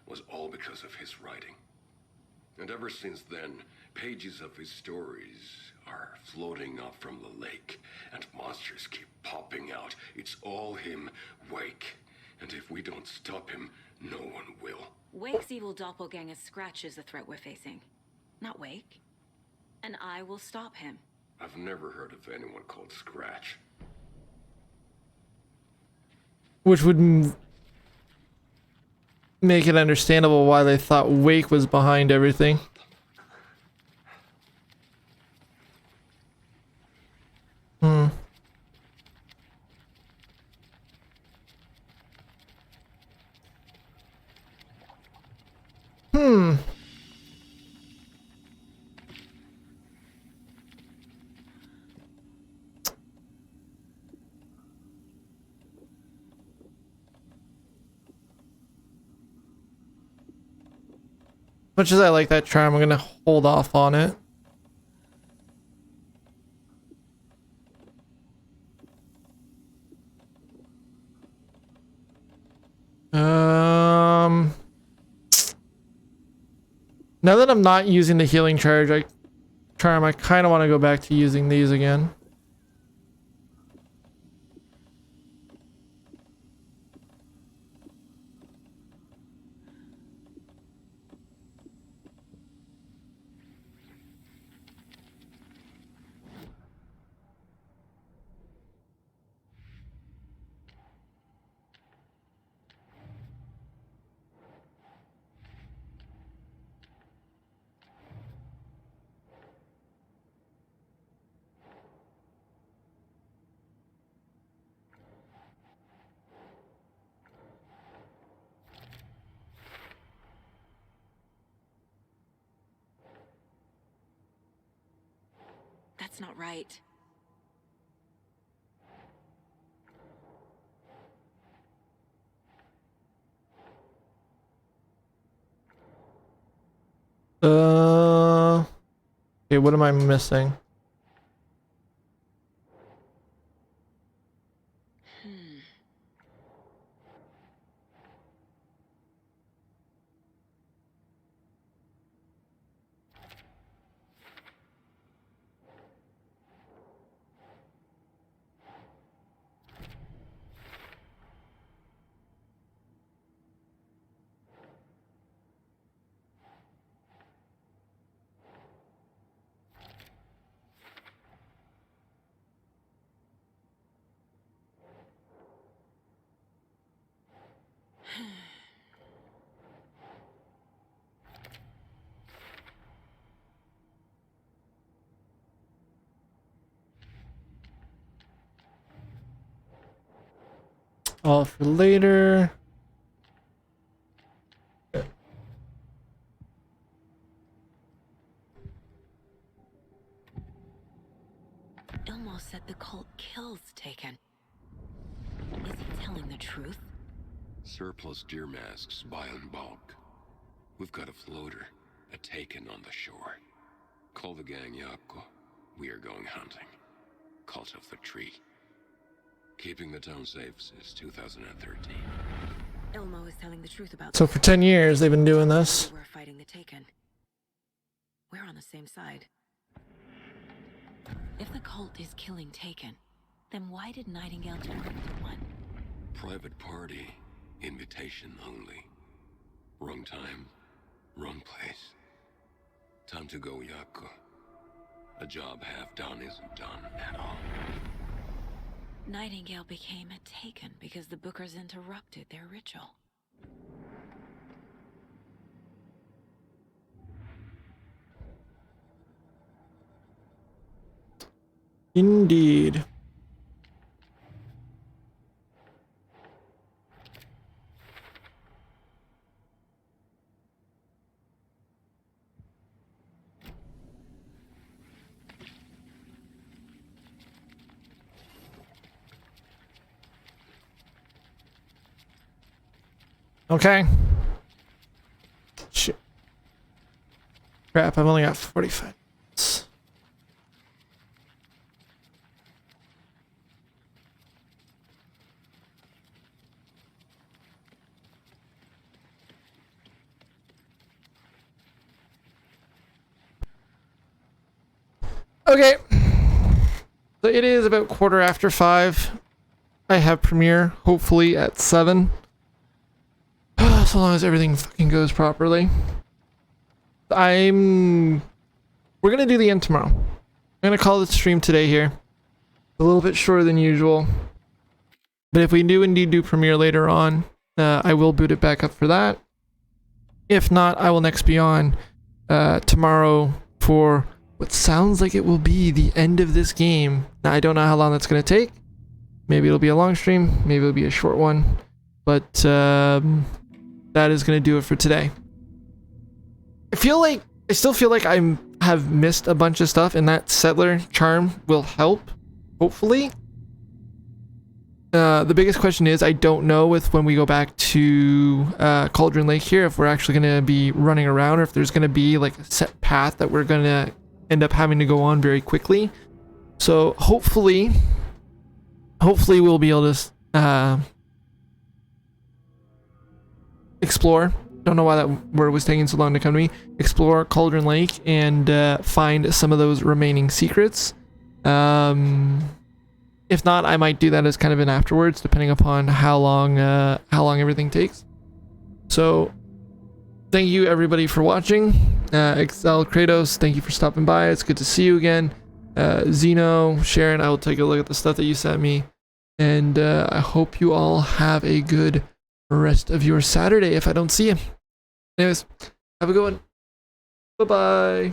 was all because of his writing. And ever since then, pages of his stories are floating up from the lake, and monsters keep popping out. It's all him, Wake. And if we don't stop him, no one will. Wake's evil doppelganger Scratch is the threat we're facing, not Wake. And I will stop him. I've never heard of anyone called Scratch. Which would make it understandable why they thought Wake was behind everything. Hmm. Hmm. Much as I like that charm, I'm gonna hold off on it. Now that I'm not using the healing charm, I kind of want to go back to using these again. That's not right. Okay, what am I missing? All for later. Ilmo said the cult kills Taken. Is he telling the truth? Surplus deer masks buy in bulk. We've got a floater, a Taken on the shore. Call the gang Yapko. We are going hunting. Cult of the Tree. Keeping the town safe since 2013. Ilmo is telling the truth about So for 10 years they've been doing this. We're fighting the Taken. We're on the same side. If the cult is killing Taken, then why did Nightingale turn into one? Private party. Invitation only. Wrong time. Wrong place. Time to go, Yaku. A job half done isn't done at all. Nightingale became a Taken because the Bookers interrupted their ritual. Indeed. Okay. Shit. Crap, I've only got 45 minutes. Okay. So it is about 5:15. I have premiere, hopefully at 7. So long as everything fucking goes properly. We're gonna do the end tomorrow. I'm gonna call the stream today here. A little bit shorter than usual. But if we do indeed do premiere later on, I will boot it back up for that. If not, I will next be on tomorrow for what sounds like it will be the end of this game. Now, I don't know how long that's gonna take. Maybe it'll be a long stream, maybe it'll be a short one. But that is going to do it for today. I still feel like I have missed a bunch of stuff, and that settler charm will help, hopefully. The biggest question is, I don't know when we go back to Cauldron Lake here, if we're actually going to be running around, or if there's going to be like a set path that we're going to end up having to go on very quickly. So hopefully we'll be able to explore. Don't know why that word was taking so long to come to me. Explore Cauldron Lake and find some of those remaining secrets. If not, I might do that as kind of an afterwards, depending upon how long everything takes. So, thank you everybody for watching. Excel Kratos, thank you for stopping by. It's good to see you again. Zeno, Sharon, I will take a look at the stuff that you sent me, and I hope you all have a good rest of your Saturday if I don't see you. Anyways, have a good one. Bye-bye.